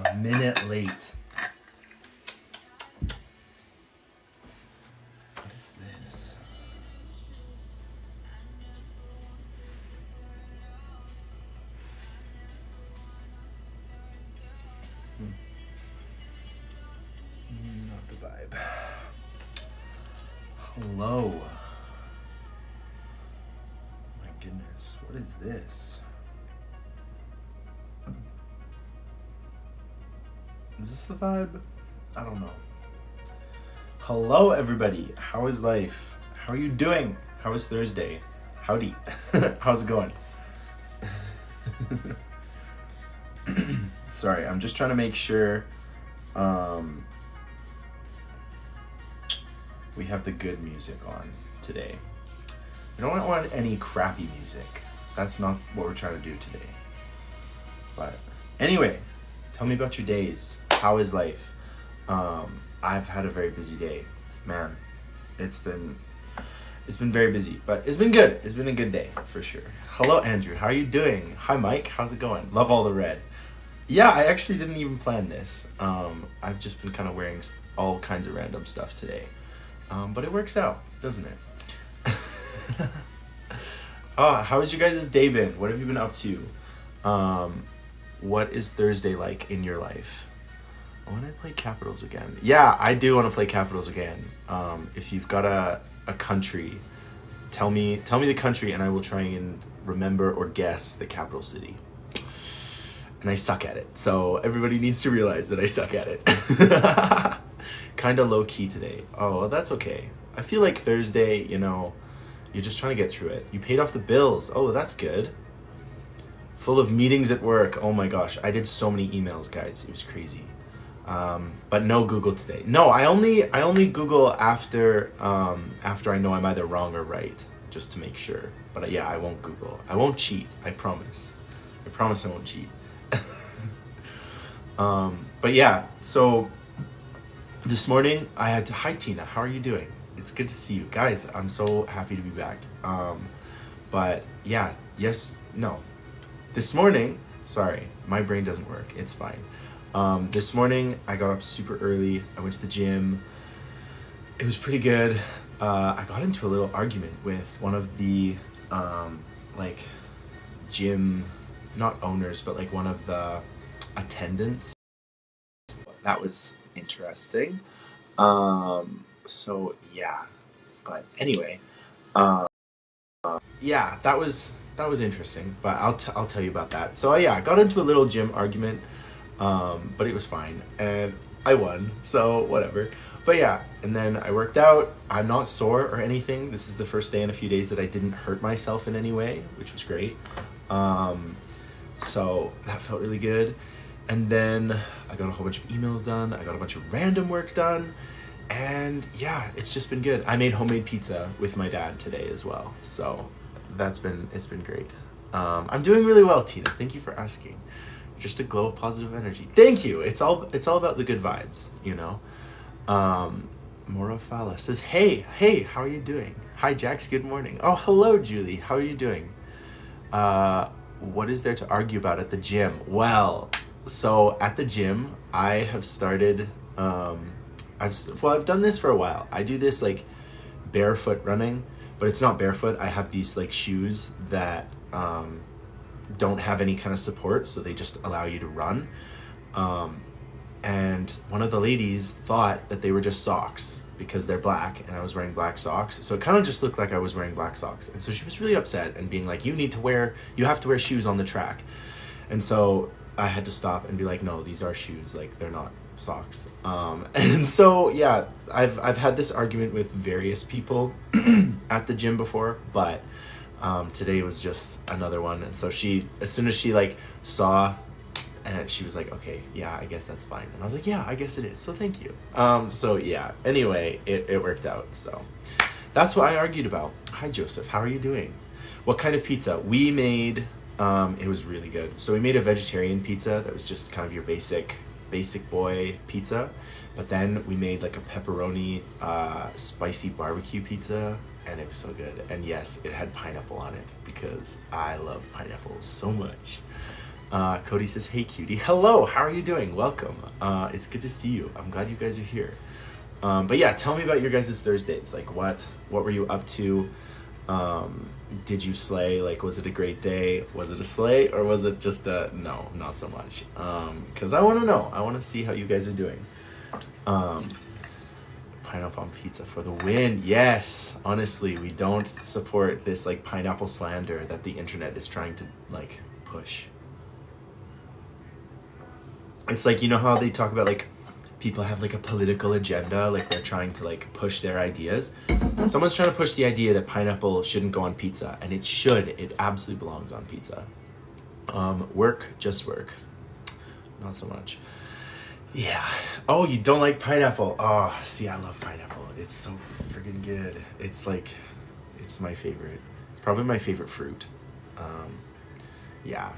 a minute late. What is this? Not the vibe. Hello. My goodness, what is this? Is this the vibe? I don't know. Hello, everybody. How is life? How are you doing? How is Thursday? Howdy. How's it going? Sorry, I'm just trying to make sure we have the good music on today. We don't want any crappy music. That's not what we're trying to do today. But anyway, tell me about your days. How is life? I've had a very busy day. Man, it's been very busy, but it's been good. It's been a good day for sure. Hello, Andrew. How are you doing? Hi, Mike. How's it going? Love all the red. Yeah, I actually didn't even plan this. I've just been kind of wearing all kinds of random stuff today. But it works out, doesn't it? How has your guys' day been? What have you been up to? What is Thursday like in your life? I want to play Capitals again. Yeah, I do want to play Capitals again. If you've got a country, tell me the country and I will try and remember or guess the capital city. And I suck at it. So everybody needs to realize that I suck at it. Kind of low key today. Oh, well, that's okay. I feel like Thursday, you're just trying to get through it. You paid off the bills. Oh, that's good. Full of meetings at work. Oh my gosh, I did so many emails, guys. It was crazy. But no Google today. No, I only Google after I know I'm either wrong or right, just to make sure. But yeah, I won't Google. I won't cheat. I promise. I promise I won't cheat. But yeah, so this morning I had to. Hi Tina, how are you doing? It's good to see you guys. I'm so happy to be back. But yeah, no. This morning, sorry, my brain doesn't work. It's fine. This morning I got up super early. I went to the gym. It was pretty good. I got into a little argument with one of the gym, not owners, but like one of the attendants. That was interesting. So yeah, but anyway, yeah, that was interesting, but I'll tell you about that. So yeah, I got into a little gym argument, but it was fine and I won, so whatever. But yeah, and then I worked out. I'm not sore or anything. This is the first day in a few days that I didn't hurt myself in any way, which was great. So that felt really good. And then I got a whole bunch of emails done. I got a bunch of random work done. And yeah, it's just been good. I made homemade pizza with my dad today as well. So it's been great. I'm doing really well, Tina. Thank you for asking. Just a glow of positive energy. Thank you. It's all about the good vibes, Morofala says, hey, how are you doing? Hi, Jax, good morning. Oh, hello, Julie. How are you doing? What is there to argue about at the gym? Well, so at the gym, I have started, I've done this for a while. I do this like barefoot running, but it's not barefoot. I have these like shoes that don't have any kind of support, so they just allow you to run. And one of the ladies thought that they were just socks because they're black and I was wearing black socks. So it kind of just looked like I was wearing black socks. And so she was really upset and being like, you have to wear shoes on the track. And so I had to stop and be like, no, these are shoes. Like, they're not socks. And so, yeah, I've had this argument with various people at the gym before, but today was just another one. And so as soon as she like saw, and she was like, okay, yeah, I guess that's fine. And I was like, yeah, I guess it is. So thank you. So yeah, anyway, it worked out. So that's what I argued about. Hi, Joseph. How are you doing? What kind of pizza? We made, it was really good. So we made a vegetarian pizza that was just kind of your basic boy pizza. But then we made like a pepperoni, spicy barbecue pizza, and it was so good. And yes, it had pineapple on it because I love pineapples so much. Cody says, hey cutie. Hello, how are you doing? Welcome. It's good to see you. I'm glad you guys are here. But yeah, tell me about your guys' Thursdays. Like what were you up to? Did you slay? Like, was it a great day? Was it a slay? Or was it just a, no, not so much? Cause I want to know. I want to see how you guys are doing. Pineapple on pizza for the win. Yes, honestly, we don't support this like pineapple slander that the internet is trying to like push. It's like, you know how they talk about like people have like a political agenda, like they're trying to like push their ideas. Someone's trying to push the idea that pineapple shouldn't go on pizza, and it should. It absolutely belongs on pizza. Work, just work. Not so much. Yeah. Oh, you don't like pineapple? Oh, see, I love pineapple. It's so freaking good. It's like, it's my favorite. It's probably my favorite fruit. Yeah,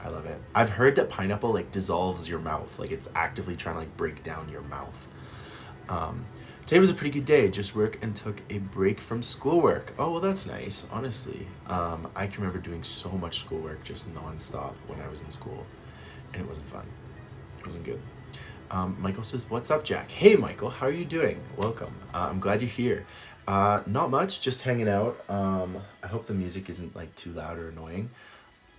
I love it. I've heard that pineapple like dissolves your mouth. Like it's actively trying to like break down your mouth. Today was a pretty good day. Just work and took a break from schoolwork. Oh, well, that's nice, honestly. I can remember doing so much schoolwork just nonstop when I was in school, and it wasn't fun. It wasn't good. Michael says, what's up, Jack? Hey, Michael, how are you doing? Welcome. I'm glad you're here. Not much, just hanging out. I hope the music isn't like too loud or annoying.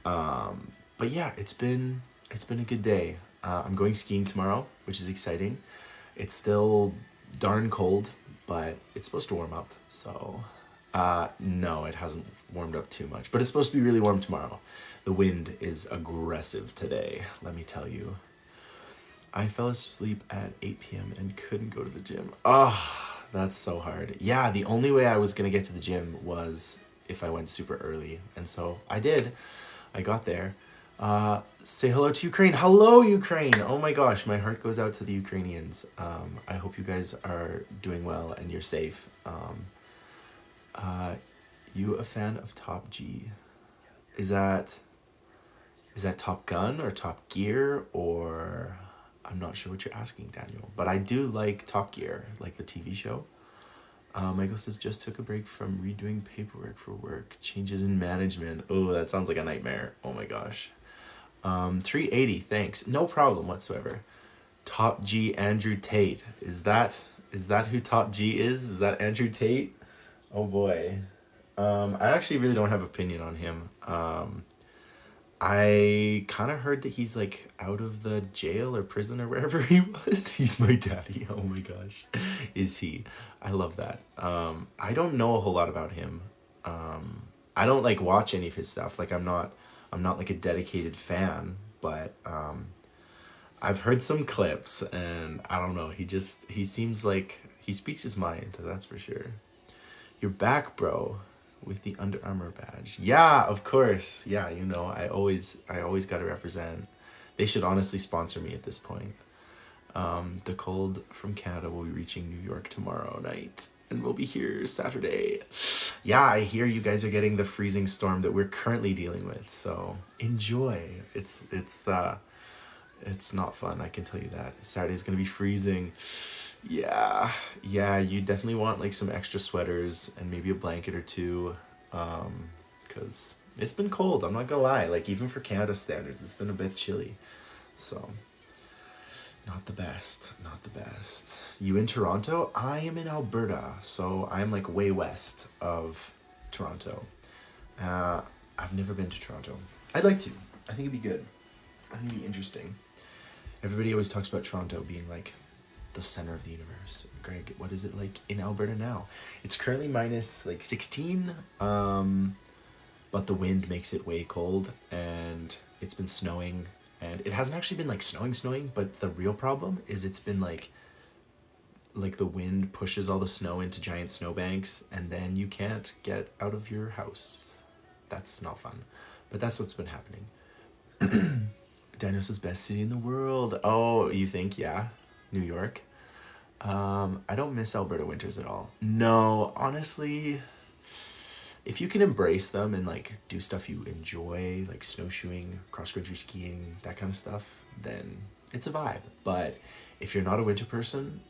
But yeah, it's been a good day. I'm going skiing tomorrow, which is exciting. It's still darn cold, but it's supposed to warm up. So, no, it hasn't warmed up too much, but it's supposed to be really warm tomorrow. The wind is aggressive today, let me tell you. I fell asleep at 8 p.m. and couldn't go to the gym. Oh, that's so hard. Yeah, the only way I was going to get to the gym was if I went super early. And so I did. I got there. Say hello to Ukraine. Hello, Ukraine. Oh my gosh, my heart goes out to the Ukrainians. I hope you guys are doing well and you're safe. You a fan of Top G? Is that Top Gun or Top Gear, or... I'm not sure what you're asking, Daniel, but I do like Top Gear, like the TV show. Michael says, just took a break from redoing paperwork for work. Changes in management. Oh, that sounds like a nightmare. Oh my gosh. 380, thanks. No problem whatsoever. Top G Andrew Tate. Is that who Top G is? Is that Andrew Tate? Oh boy. I actually really don't have an opinion on him. I kind of heard that he's like out of the jail or prison or wherever he was. He's my daddy. Oh my gosh. Is he? I love that. I don't know a whole lot about him. I don't like watch any of his stuff. Like I'm not like a dedicated fan, but I've heard some clips and I don't know. He seems like he speaks his mind. That's for sure. You're back, bro. With the Under Armour badge. Yeah, of course. Yeah, you know, I always got to represent. They should honestly sponsor me at this point. The cold from Canada will be reaching New York tomorrow night, and we'll be here Saturday. Yeah, I hear you guys are getting the freezing storm that we're currently dealing with, so enjoy. It's not fun, I can tell you that. Saturday's gonna be freezing. Yeah, you definitely want like some extra sweaters and maybe a blanket or two, because it's been cold, I'm not gonna lie. Like even for Canada standards, it's been a bit chilly, so not the best. You in Toronto? I am in Alberta, so I'm like way west of Toronto. I've never been to Toronto. I'd like to. I think it'd be good. I think it'd be interesting. Everybody always talks about Toronto being like the center of the universe. Greg, what is it like in Alberta now? It's currently minus like 16, but the wind makes it way cold, and it's been snowing, and it hasn't actually been like snowing, but the real problem is it's been like the wind pushes all the snow into giant snowbanks, and then you can't get out of your house. That's not fun, but that's what's been happening. Daniel says, best city in the world. Oh, you think? Yeah. New York. I don't miss Alberta winters at all. No, honestly, if you can embrace them and like do stuff you enjoy, like snowshoeing, cross-country skiing, that kind of stuff, then it's a vibe. But if you're not a winter person,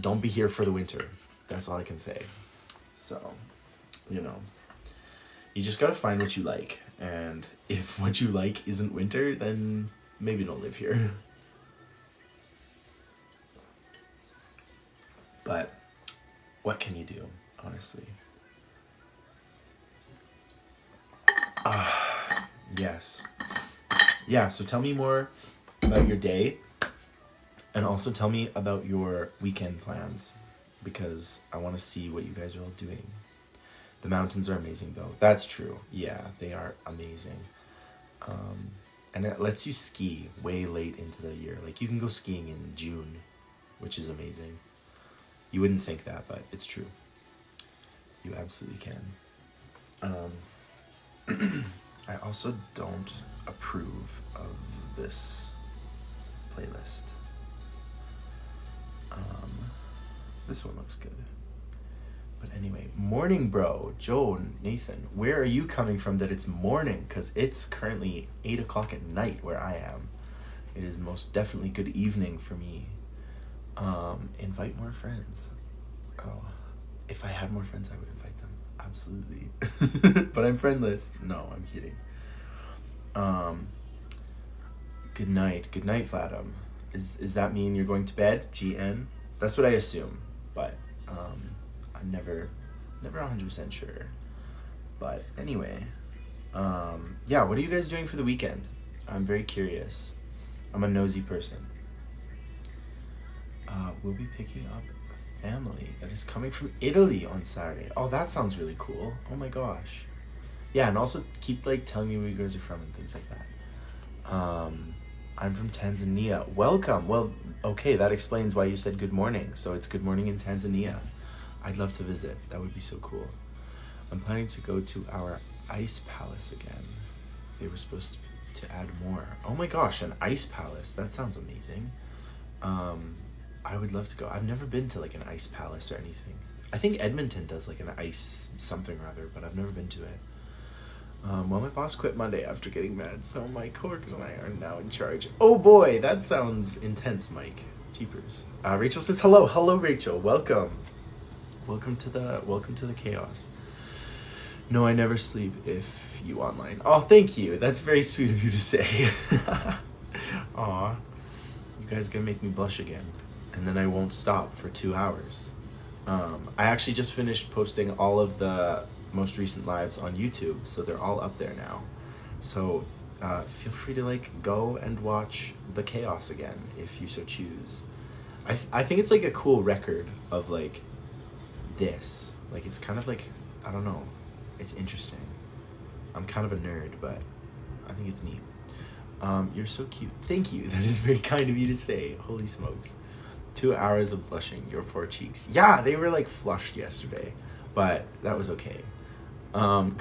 don't be here for the winter. That's all I can say. So, you know, you just gotta find what you like. And if what you like isn't winter, then maybe don't live here. But what can you do, honestly? Yes. Yeah, so tell me more about your day, and also tell me about your weekend plans, because I want to see what you guys are all doing. The mountains are amazing, though. That's true. Yeah, they are amazing. And it lets you ski way late into the year. Like, you can go skiing in June, which is amazing. You wouldn't think that, but it's true. You absolutely can. I also don't approve of this playlist. This one looks good. But anyway, morning, bro. Joe, Nathan, where are you coming from that it's morning? Because it's currently 8 o'clock at night where I am. It is most definitely good evening for me. Invite more friends. Oh, if I had more friends, I would invite them. Absolutely. But I'm friendless. No, I'm kidding. Good night. Good night, Flatum. Is that mean you're going to bed? GN? That's what I assume. But I'm never 100% sure. But anyway, yeah, what are you guys doing for the weekend? I'm very curious. I'm a nosy person. We'll be picking up a family that is coming from Italy on Saturday. Oh, that sounds really cool. Oh my gosh. Yeah, and also keep like telling me where you guys are from and things like that. I'm from Tanzania. Welcome. Well, okay, that explains why you said good morning. So it's good morning in Tanzania. I'd love to visit. That would be so cool. I'm planning to go to our ice palace again. They were supposed to add more. Oh my gosh, an ice palace. That sounds amazing. I would love to go. I've never been to like an ice palace or anything. I think Edmonton does like an ice something or other, but I've never been to it. Well, my boss quit Monday after getting mad, so my coworkers and I are now in charge. Oh boy, that sounds intense, Mike. Jeepers. Rachel says hello. Hello, Rachel. Welcome. Welcome to the chaos. No, I never sleep if you online. Oh, thank you. That's very sweet of you to say. Aw. You guys gonna make me blush again. And then I won't stop for 2 hours. I actually just finished posting all of the most recent lives on YouTube, so they're all up there now. So feel free to like go and watch the chaos again if you so choose. I think it's like a cool record of like this. Like it's kind of like, I don't know, it's interesting. I'm kind of a nerd, but I think it's neat. You're so cute. Thank you. That is very kind of you to say. Holy smokes. 2 hours of blushing, your poor cheeks. Yeah, they were like flushed yesterday, but that was okay. No,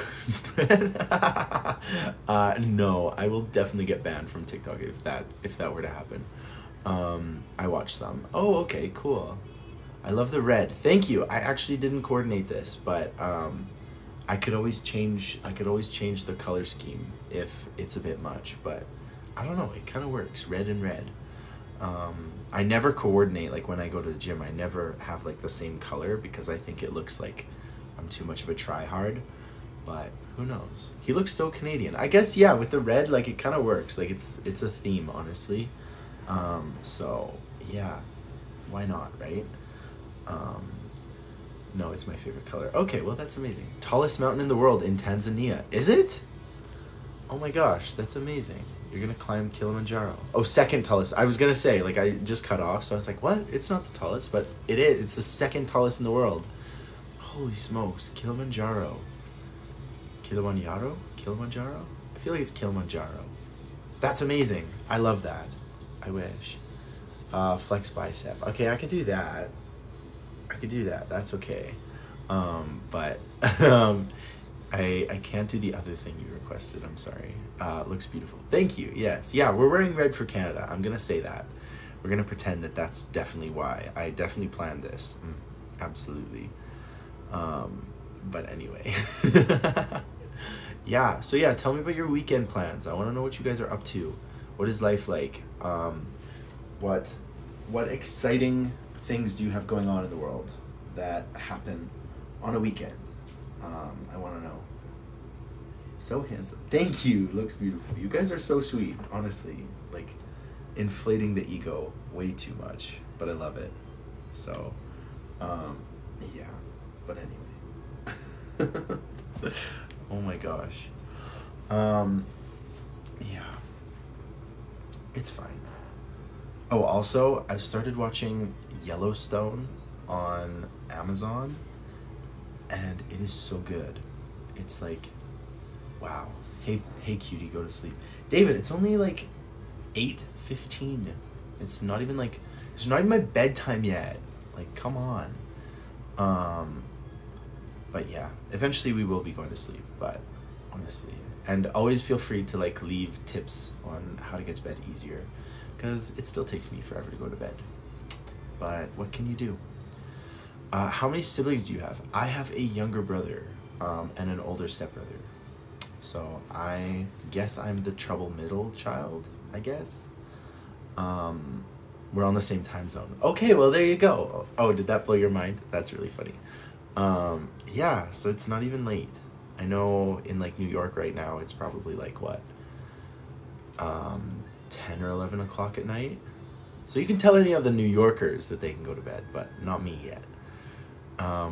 I will definitely get banned from TikTok if that were to happen. I watched some. Oh, okay, cool. I love the red. Thank you. I actually didn't coordinate this, but I could always change the color scheme if it's a bit much, but I don't know, it kind of works. Red and red. I never coordinate, like when I go to the gym, I never have like the same color because I think it looks like I'm too much of a try-hard, but who knows? He looks so Canadian. I guess, yeah, with the red, like it kind of works. Like it's a theme, honestly. So yeah, why not, right? No, it's my favorite color. Okay, well that's amazing. Tallest mountain in the world in Tanzania. Is it? Oh my gosh, that's amazing. You're gonna climb Kilimanjaro. Oh, second tallest. I was gonna say, like I just cut off, so I was like, what? It's not the tallest, but it is. It's the second tallest in the world. Holy smokes, Kilimanjaro. Kilimanjaro? Kilimanjaro? I feel like it's Kilimanjaro. That's amazing. I love that. I wish. Flex bicep. Okay, I could do that. That's okay. But I can't do the other thing you requested. I'm sorry. Looks beautiful. Thank you. Yes. Yeah, we're wearing red for Canada. I'm gonna say that. We're gonna pretend that that's definitely why. I definitely planned this. Absolutely. But anyway. Yeah. So yeah, tell me about your weekend plans. I want to know what you guys are up to. What is life like? What exciting things do you have going on in the world that happen on a weekend? I want to know. So handsome. Thank you. Looks beautiful. You guys are so sweet. Honestly, like inflating the ego way too much, but I love it. So, um, yeah. But anyway. Oh my gosh. Um, yeah. It's fine. Oh, also, I've started watching Yellowstone on Amazon, and it is so good. It's like, wow. Hey, cutie, go to sleep. David, it's only like 8:15. It's not even like it's not even my bedtime yet. Like, come on. Um, but yeah, eventually we will be going to sleep. But honestly, and always feel free to like leave tips on how to get to bed easier, because it still takes me forever to go to bed. But what can you do? How many siblings do you have? I have a younger brother, and an older stepbrother. So I guess I'm the trouble middle child, I guess. Um, we're on the same time zone. Okay, well, there you go. Oh, did that blow your mind? That's really funny. Yeah, so it's not even late. I know in like New York right now, it's probably like what? 10 or 11 o'clock at night. So you can tell any of the New Yorkers that they can go to bed, but not me yet.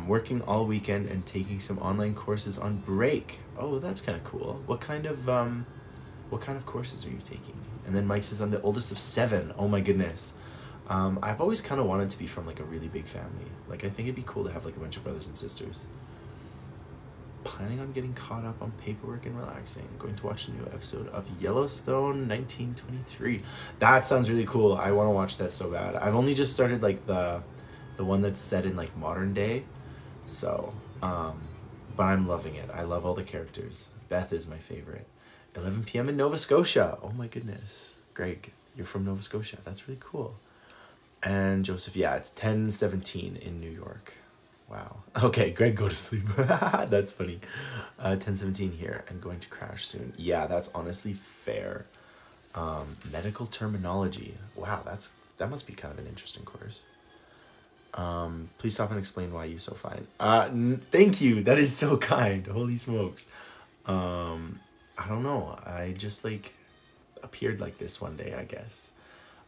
Working all weekend and taking some online courses on break. Oh, that's kind of cool. What kind of courses are you taking? And then Mike says, I'm the oldest of 7. Oh my goodness. I've always kind of wanted to be from like a really big family. Like, I think it'd be cool to have like a bunch of brothers and sisters. Planning on getting caught up on paperwork and relaxing. Going to watch a new episode of Yellowstone 1923. That sounds really cool. I want to watch that so bad. I've only just started like the one that's set in like modern day. So, but I'm loving it. I love all the characters. Beth is my favorite. 11 p.m. in Nova Scotia. Oh my goodness. Greg, you're from Nova Scotia. That's really cool. And Joseph, yeah, it's 10:17 in New York. Wow. Okay, Greg, go to sleep. That's funny. 10:17 here and going to crash soon. Yeah, that's honestly fair. Medical terminology. Wow, that must be kind of an interesting course. Please stop and explain why you so fine. Thank you. That is so kind. Holy smokes. I don't know. I just like appeared like this one day, I guess.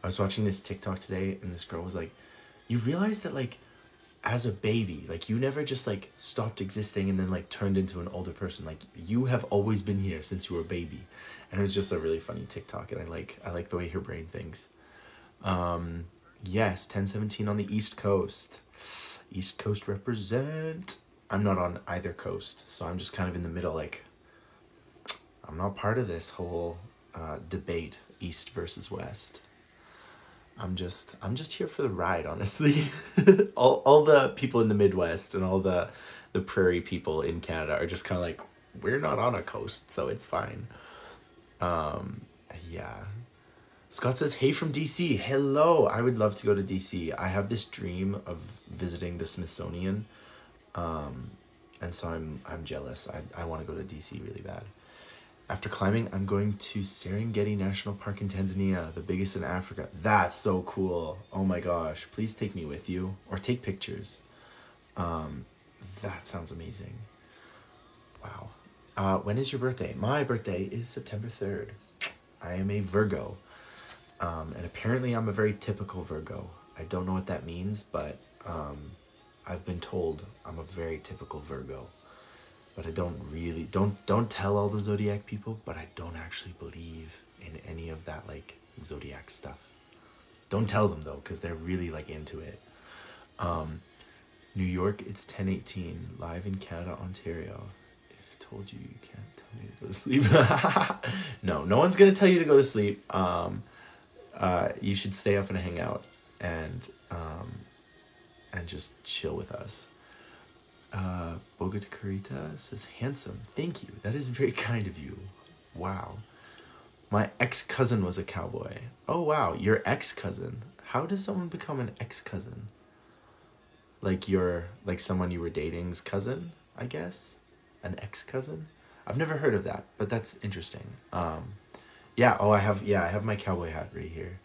I was watching this TikTok today and this girl was like, you realize that like as a baby, like you never just like stopped existing and then like turned into an older person. Like you have always been here since you were a baby. And it was just a really funny TikTok, and I like the way her brain thinks. Yes, 10:17 on the East Coast. East Coast represent. I'm not on either coast, so I'm just kind of in the middle. Like, I'm not part of this whole debate, East versus West. I'm just here for the ride, honestly. all the people in the Midwest and all the prairie people in Canada are just kind of like, we're not on a coast, so it's fine. Yeah. Scott says, hey from DC. Hello. I would love to go to DC. I have this dream of visiting the Smithsonian. And so I'm jealous. I want to go to DC really bad. After climbing, I'm going to Serengeti National Park in Tanzania, the biggest in Africa. That's so cool. Oh my gosh. Please take me with you or take pictures. That sounds amazing. Wow. When is your birthday? My birthday is September 3rd. I am a Virgo. And apparently I'm a very typical Virgo. I don't know what that means, but I've been told I'm a very typical Virgo. But I don't tell all the zodiac people, but I don't actually believe in any of that like zodiac stuff. Don't tell them though, because they're really like into it. New York, it's 10:18, live in Canada, Ontario. If told you can't tell me to go to sleep. No one's gonna tell you to go to sleep. You should stay up and hang out and just chill with us. Bogota Carita says, handsome. Thank you. That is very kind of you. Wow. My ex-cousin was a cowboy. Oh, wow. Your ex-cousin. How does someone become an ex-cousin? Like like someone you were dating's cousin, I guess? An ex-cousin? I've never heard of that, but that's interesting. Yeah, I have my cowboy hat right here.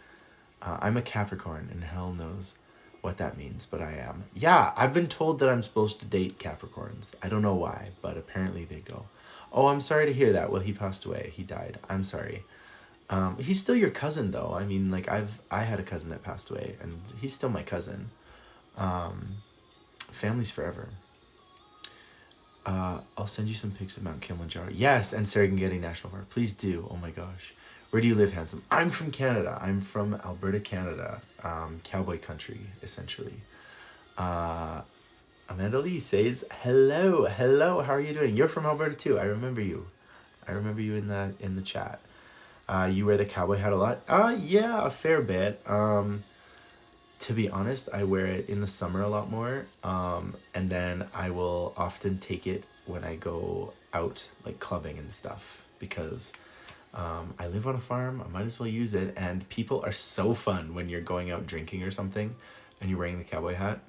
I'm a Capricorn, and hell knows what that means, but I am. Yeah, I've been told that I'm supposed to date Capricorns. I don't know why, but apparently they go. Oh, I'm sorry to hear that. Well, he passed away. He died. I'm sorry. He's still your cousin, though. I mean, like I had a cousin that passed away, and he's still my cousin. Family's forever. I'll send you some pics of Mount Kilimanjaro. Yes, and Serengeti National Park. Please do. Oh my gosh. Where do you live, handsome? I'm from Canada. I'm from Alberta, Canada. Cowboy country, essentially. Amanda Lee says, hello, hello, how are you doing? You're from Alberta too. I remember you. I remember you in the chat. You wear the cowboy hat a lot? Yeah, a fair bit. To be honest, I wear it in the summer a lot more. And then I will often take it when I go out, like clubbing and stuff, because I live on a farm. I might as well use it. And people are so fun when you're going out drinking or something and you're wearing the cowboy hat.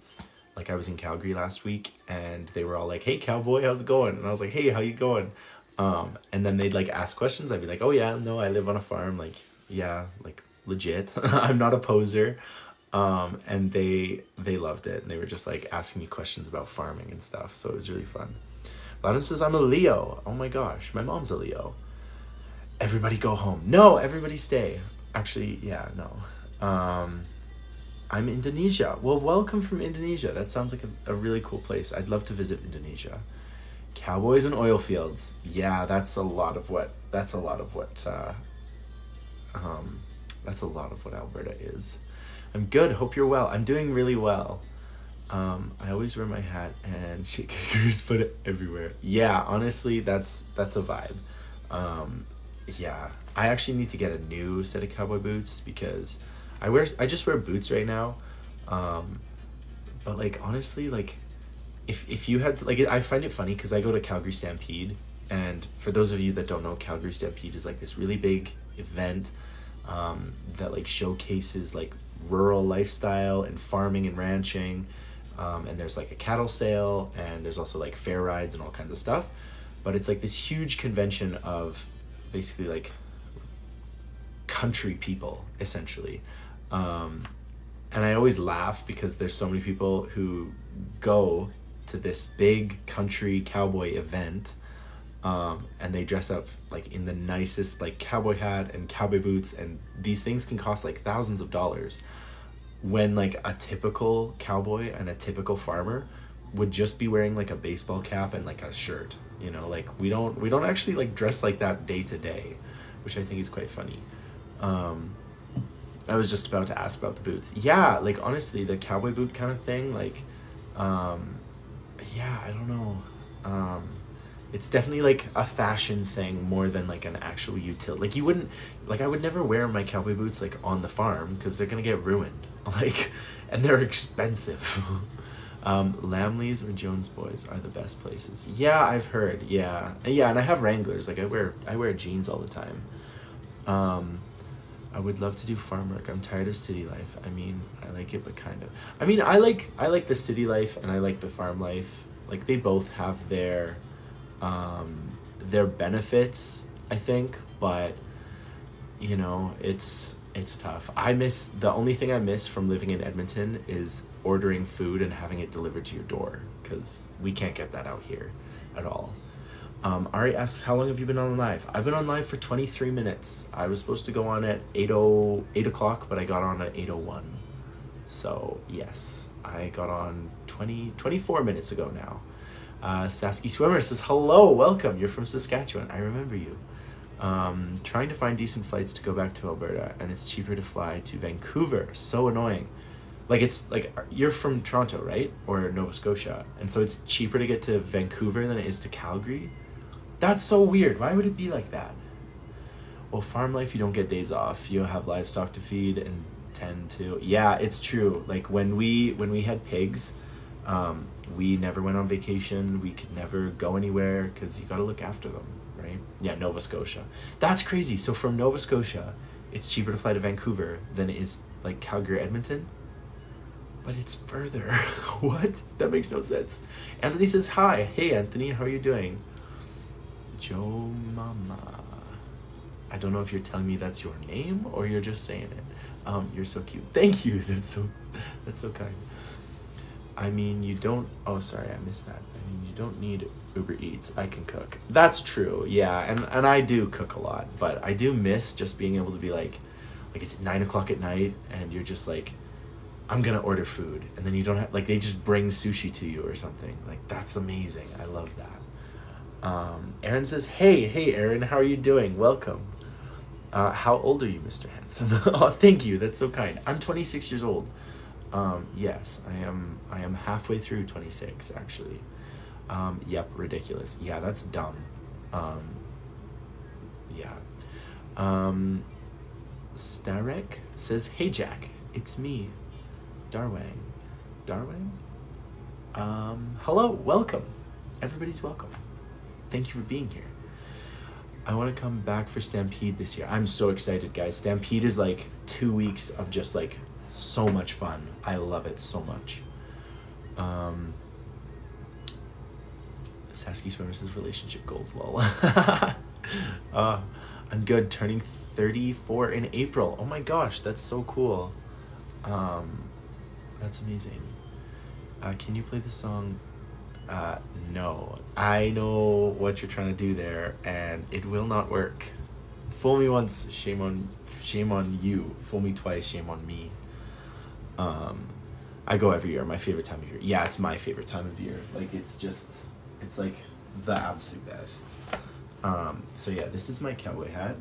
Like I was in Calgary last week and they were all like, hey cowboy, how's it going? And I was like, hey, how you going? And then they'd like ask questions. I'd be like, oh yeah, no, I live on a farm. Like, yeah, like legit. I'm not a poser. And they loved it. And they were just like asking me questions about farming and stuff. So it was really fun. Lana says, I'm a Leo. Oh my gosh, my mom's a Leo. Everybody go home. No, everybody stay. Actually, yeah, no. I'm Indonesia. Well, welcome from Indonesia. That sounds like a really cool place. I'd love to visit Indonesia. Cowboys and oil fields. Yeah, that's a lot of what Alberta is. I'm good. Hope you're well. I'm doing really well. I always wear my hat and shit kickers, put it everywhere. Yeah, honestly, that's a vibe. Yeah, I actually need to get a new set of cowboy boots because I just wear boots right now. But like honestly, like if you had to, like, I find it funny because I go to Calgary Stampede, and for those of you that don't know, Calgary Stampede is like this really big event that like showcases like rural lifestyle and farming and ranching, and there's like a cattle sale, and there's also like fair rides and all kinds of stuff. But it's like this huge convention of basically like country people, essentially. And I always laugh because there's so many people who go to this big country cowboy event, and they dress up like in the nicest like cowboy hat and cowboy boots, and these things can cost like thousands of dollars, when like a typical cowboy and a typical farmer would just be wearing like a baseball cap and like a shirt, you know. Like we don't actually like dress like that day to day, which I think is quite funny. I was just about to ask about the boots. Yeah, like honestly, the cowboy boot kind of thing, like, yeah, I don't know. It's definitely like a fashion thing more than like an actual utility. Like you wouldn't, like I would never wear my cowboy boots like on the farm because they're gonna get ruined. Like, and they're expensive. Lamleys or Jones Boys are the best places. Yeah, I've heard. Yeah, and I have Wranglers. Like I wear jeans all the time. I would love to do farm work. I'm tired of city life. I mean, I like it, but kind of. I mean, I like the city life and I like the farm life. Like they both have their benefits, I think, but you know, it's tough. The only thing I miss from living in Edmonton is ordering food and having it delivered to your door, because we can't get that out here at all. Ari asks, how long have you been on live? I've been on live for 23 minutes. I was supposed to go on at 8 o'clock, but I got on at 8:01. So yes, I got on 24 minutes ago now. Sasky Swimmer says, hello, welcome. You're from Saskatchewan. I remember you. Trying to find decent flights to go back to Alberta, and it's cheaper to fly to Vancouver. So annoying. Like it's like, you're from Toronto, right? Or Nova Scotia. And so it's cheaper to get to Vancouver than it is to Calgary. That's so weird. Why would it be like that? Well, farm life, you don't get days off. You have livestock to feed and tend to. Yeah, it's true. Like when we had pigs, we never went on vacation. We could never go anywhere because you got to look after them, right? Yeah, Nova Scotia. That's crazy. So from Nova Scotia, it's cheaper to fly to Vancouver than it is like Calgary, Edmonton. But it's further. What? That makes no sense. Anthony says, hi. Hey, Anthony, how are you doing? Joe Mama. I don't know if you're telling me that's your name or you're just saying it. You're so cute. Thank you. That's so kind. I mean, you don't, oh, sorry, I missed that. I mean, you don't need Uber Eats. I can cook. That's true. Yeah, and I do cook a lot, but I do miss just being able to be like it's 9 o'clock at night, and you're just like, I'm gonna order food, and then you don't have like they just bring sushi to you or something. Like that's amazing. I love that. Aaron says, "Hey, Aaron, how are you doing? Welcome. How old are you, Mr. Handsome?" Oh, thank you. That's so kind. I'm 26 years old. Yes, I am. I am halfway through 26, actually. Yep, ridiculous. Yeah, that's dumb. Um, yeah. Starek says, "Hey, Jack, it's me, Darwang. Darwang? Hello, welcome. Everybody's welcome. Thank you for being here. I want to come back for Stampede this year." I'm so excited, guys. Stampede is like 2 weeks of just like so much fun. I love it so much. Sasky Swimmer says relationship goals, lol. I'm good, turning 34 in April. Oh my gosh, that's so cool. That's amazing. Can you play the song? No. I know what you're trying to do there, and it will not work. Fool me once, shame on you. Fool me twice, shame on me. I go every year. My favorite time of year. Yeah, it's my favorite time of year. Like it's like the absolute best. So yeah, this is my cowboy hat.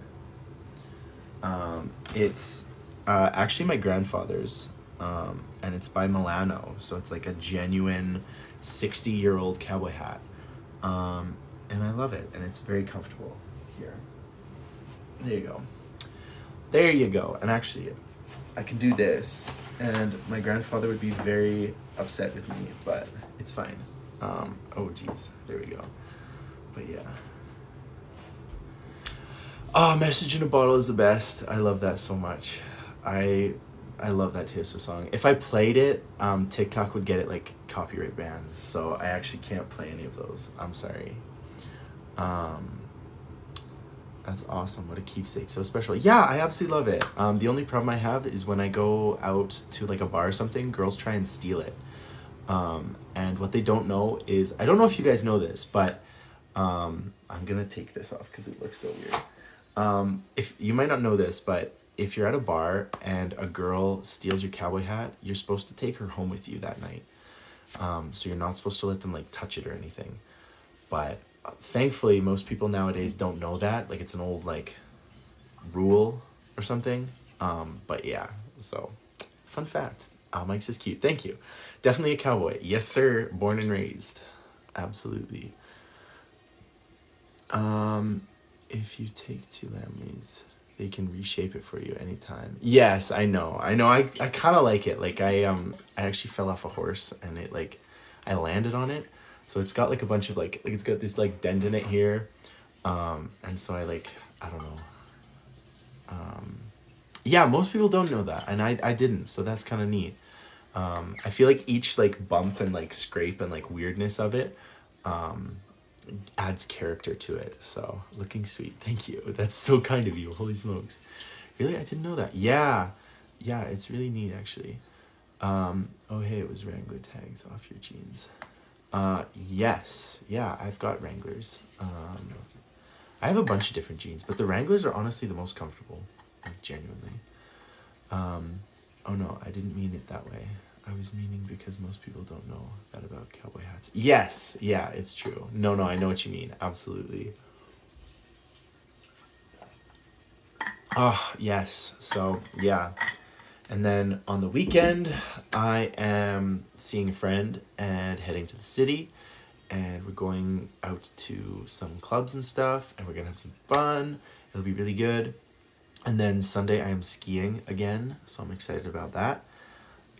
It's actually my grandfather's, and it's by Milano, so it's like a genuine 60-year-old cowboy hat, and I love it, and it's very comfortable. Here, there you go. There you go. And actually, I can do this, and my grandfather would be very upset with me, but it's fine. Oh geez, there we go. But yeah. Oh, Message in a Bottle is the best. I love that so much. I love that Taylor Swift song. If I played it, TikTok would get it like copyright banned. So I actually can't play any of those. I'm sorry. That's awesome. What a keepsake. So special. Yeah, I absolutely love it. The only problem I have is when I go out to like a bar or something, girls try and steal it. And what they don't know is, I don't know if you guys know this, but I'm gonna take this off because it looks so weird. If you might not know this, but if you're at a bar and a girl steals your cowboy hat, you're supposed to take her home with you that night. So you're not supposed to let them like touch it or anything. But thankfully, most people nowadays don't know that. Like it's an old like rule or something. But yeah, so fun fact. Mike says cute. Thank you. Definitely a cowboy. Yes, sir. Born and raised. Absolutely. If you take two lammies, they can reshape it for you anytime. Yes, I know. I kind of like it. Like I actually fell off a horse and it like, I landed on it. So it's got like a bunch of like it's got this like dent in it here. And so I don't know. Yeah, most people don't know that. And I didn't. So that's kind of neat. I feel like each like bump and like scrape and like weirdness of it, adds character to it. So looking sweet. Thank you. That's so kind of you. Holy smokes. Really? I didn't know that. Yeah, it's really neat actually. Oh hey, it was Wrangler tags off your jeans. Yes, yeah, I've got Wranglers. I have a bunch of different jeans, but the Wranglers are honestly the most comfortable, like genuinely. Oh no, I didn't mean it that way. I was meaning because most people don't know that about cowboy hats. Yes, yeah, it's true. No, I know what you mean. Absolutely. Oh, yes. So, yeah. And then on the weekend, I am seeing a friend and heading to the city. And we're going out to some clubs and stuff. And we're going to have some fun. It'll be really good. And then Sunday, I am skiing again. So I'm excited about that.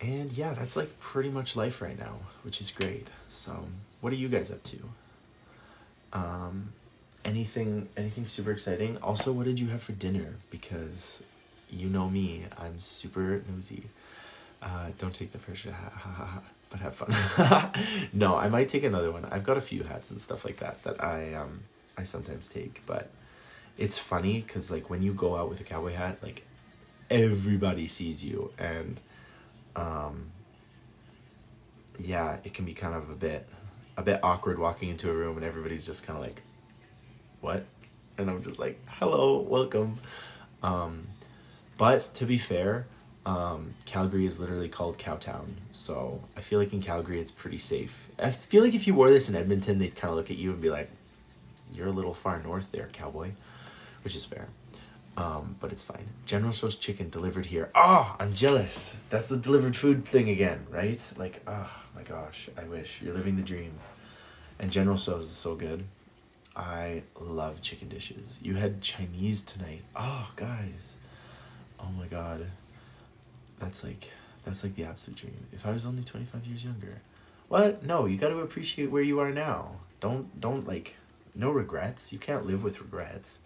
And yeah, that's like pretty much life right now, which is great. So what are you guys up to? Anything super exciting? Also, what did you have for dinner? Because you know me, I'm super nosy. Don't take the pressure, but have fun. No, I might take another one. I've got a few hats and stuff like that I sometimes take, but it's funny because like when you go out with a cowboy hat, like everybody sees you, and yeah, it can be kind of a bit a bit awkward walking into a room and everybody's just kind of like, what? And I'm just like, hello, welcome. Um, but to be fair, Calgary is literally called Cowtown. So I feel like in Calgary it's pretty safe. I feel like if you wore this in Edmonton, they'd kind of look at you and be like, you're a little far north there, cowboy, which is fair. But it's fine. General Tso's chicken delivered here. Oh, I'm jealous. That's the delivered food thing again, right? Like, oh my gosh, I wish. You're living the dream. And General Tso's is so good. I love chicken dishes. You had Chinese tonight. Oh, guys. Oh my god. That's like the absolute dream. If I was only 25 years younger. What? No, you got to appreciate where you are now. Don't like, no regrets. You can't live with regrets.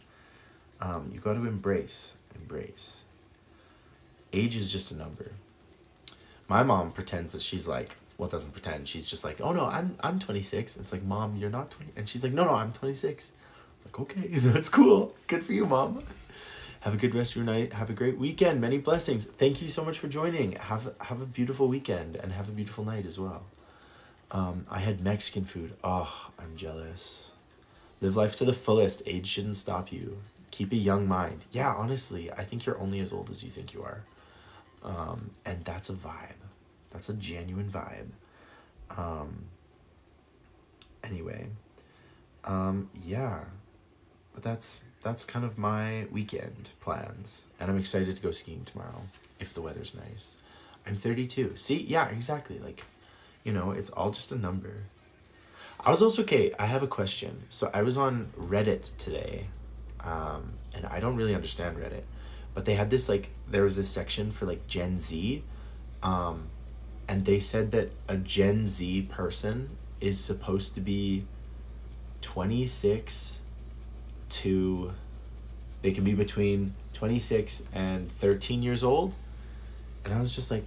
You got to embrace. Age is just a number. My mom pretends that she's like, well, doesn't pretend. She's just like, oh no, I'm 26. It's like, Mom, you're not 20. And she's like, no, I'm 26. I'm like, okay, that's cool. Good for you, Mom. Have a good rest of your night. Have a great weekend. Many blessings. Thank you so much for joining. Have a beautiful weekend and have a beautiful night as well. I had Mexican food. Oh, I'm jealous. Live life to the fullest. Age shouldn't stop you. Keep a young mind. Yeah, honestly, I think you're only as old as you think you are. And that's a vibe. That's a genuine vibe. Anyway, yeah, but that's kind of my weekend plans, and I'm excited to go skiing tomorrow if the weather's nice. I'm 32. See, yeah, exactly. Like, you know, it's all just a number. I was also, okay, I have a question. So I was on Reddit today, and I don't really understand Reddit, but they had this, like, there was this section for like Gen Z, and they said that a Gen Z person is supposed to be 26 to, they can be between 26 and 13 years old. And I was just like,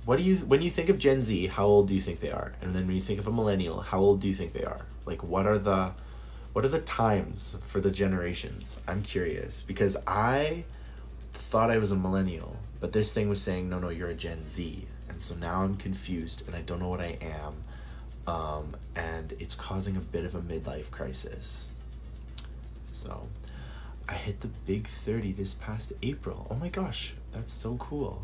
what do you, when you think of Gen Z, how old do you think they are? And then when you think of a millennial, how old do you think they are? Like, what are the times for the generations? I'm curious, because I thought I was a millennial, but this thing was saying, no, you're a Gen Z. And so now I'm confused and I don't know what I am. And it's causing a bit of a midlife crisis. So I hit the big 30 this past April. Oh my gosh, that's so cool.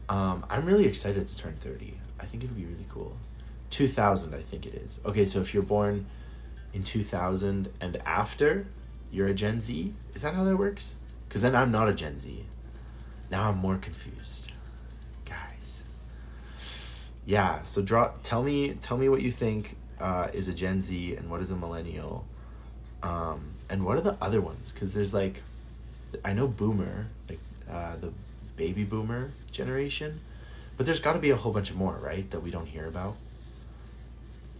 I'm really excited to turn 30. I think it'll be really cool. 2000, I think it is. Okay, so if you're born in 2000 and after, you're a Gen Z? Is that how that works? Because then I'm not a Gen Z. Now I'm more confused. Guys. Yeah, so tell me what you think is a Gen Z and what is a millennial. And what are the other ones? Because there's like, I know boomer, like the baby boomer generation, but there's got to be a whole bunch of more, right, that we don't hear about.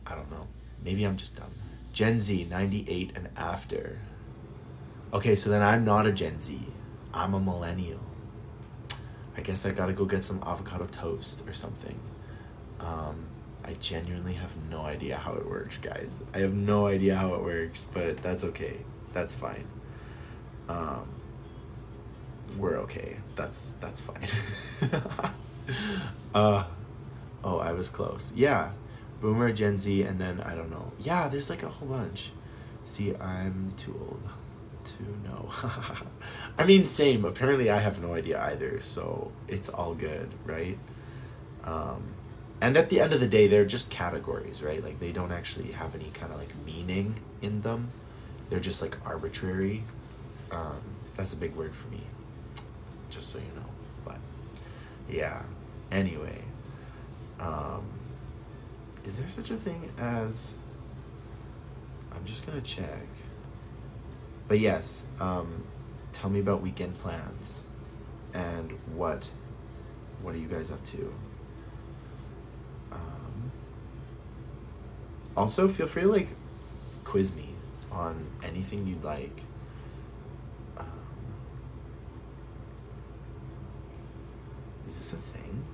I don't know. Maybe I'm just dumb. Gen Z, 98 and after. Okay, so then I'm not a Gen Z. I'm a millennial. I guess I gotta go get some avocado toast or something. I genuinely have no idea how it works, guys. I have no idea how it works, but that's okay. That's fine. We're okay. That's fine. Oh, I was close. Yeah. Boomer, Gen Z, and then I don't know. Yeah, there's like a whole bunch. See, I'm too old to know. I mean, same. Apparently I have no idea either, so it's all good, right? And at the end of the day, they're just categories, right? Like, they don't actually have any kind of like meaning in them. They're just like arbitrary. That's a big word for me, just so you know. But yeah, anyway, is there such a thing as, I'm just gonna check, but yes, tell me about weekend plans and what are you guys up to? Also, feel free to like quiz me on anything you'd like. Is this a thing?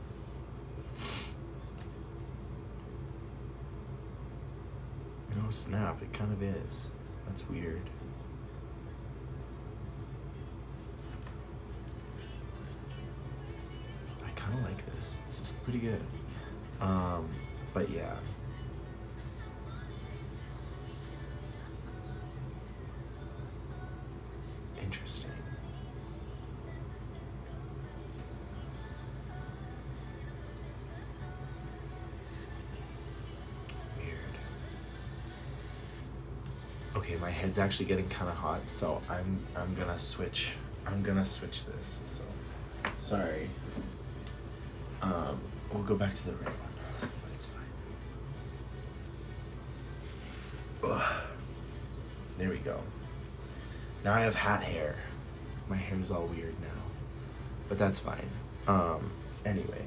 No, snap, it kind of is. That's weird. I kind of like this. This is pretty good. But yeah. Okay, my head's actually getting kind of hot, so I'm gonna switch. I'm gonna switch this. So sorry. We'll go back to the red one. It's fine. Ugh. There we go. Now I have hat hair. My hair's all weird now, but that's fine. Anyway.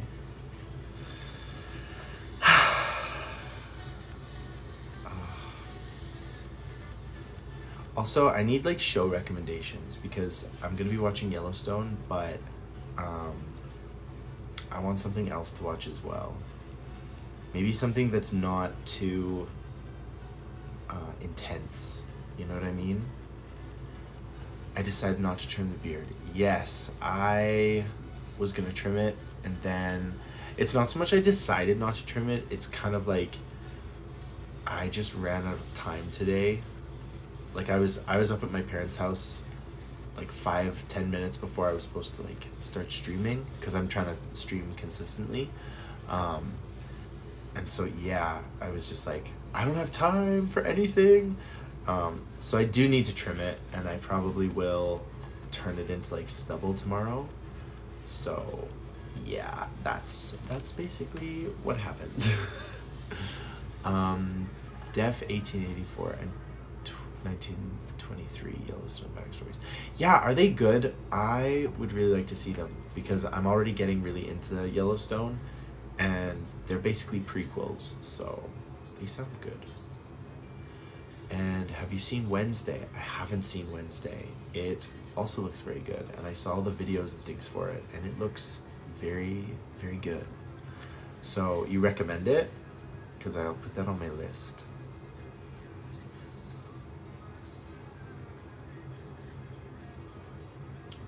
Also, I need like show recommendations because I'm gonna be watching Yellowstone, but I want something else to watch as well. Maybe something that's not too intense. You know what I mean? I decided not to trim the beard. Yes, I was gonna trim it, and then it's not so much I decided not to trim it, it's kind of like I just ran out of time today. Like I was up at my parents' house like 5-10 minutes before I was supposed to like start streaming, because I'm trying to stream consistently. And so yeah, I was just like, I don't have time for anything. So I do need to trim it, and I probably will turn it into like stubble tomorrow. So yeah, that's basically what happened. Def 1884 and 1923 Yellowstone backstories. Yeah, are they good? I would really like to see them because I'm already getting really into Yellowstone, and they're basically prequels, so they sound good. And have you seen Wednesday? I haven't seen Wednesday. It also looks very good, and I saw the videos and things for it, and it looks very, very good. So you recommend it? Because I'll put that on my list.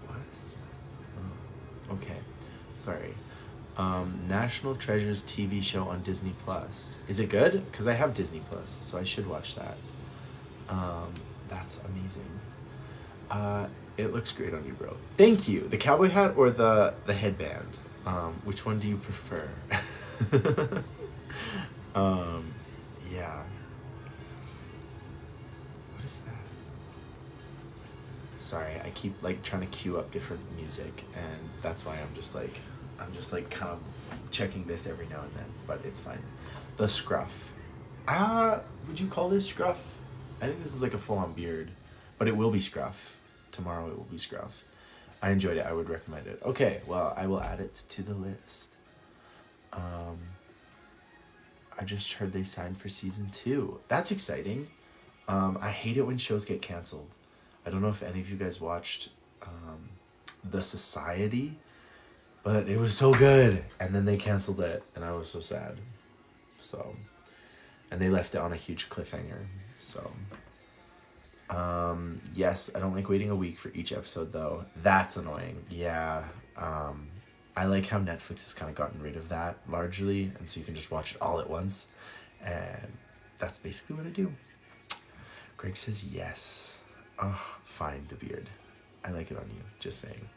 What? Oh, okay. Sorry. National Treasures TV show on Disney Plus. Is it good? Because I have Disney Plus, so I should watch that. That's amazing. It looks great on you, bro. Thank you. The cowboy hat or the headband? Which one do you prefer? Yeah. What is that? Sorry, I keep like trying to queue up different music, and that's why I'm just like kind of checking this every now and then, but it's fine. The scruff. Would you call this scruff? I think this is like a full-on beard, but it will be scruff. Tomorrow it will be scruff. I enjoyed it. I would recommend it. Okay, well, I will add it to the list. I just heard they signed for season 2. That's exciting. I hate it when shows get canceled. I don't know if any of you guys watched The Society, but it was so good, and then they canceled it, and I was so sad. So, and they left it on a huge cliffhanger. So, yes, I don't like waiting a week for each episode though. That's annoying. Yeah. I like how Netflix has kind of gotten rid of that largely, and so you can just watch it all at once, and that's basically what I do. Greg says yes. Oh, fine, the beard. I like it on you, just saying.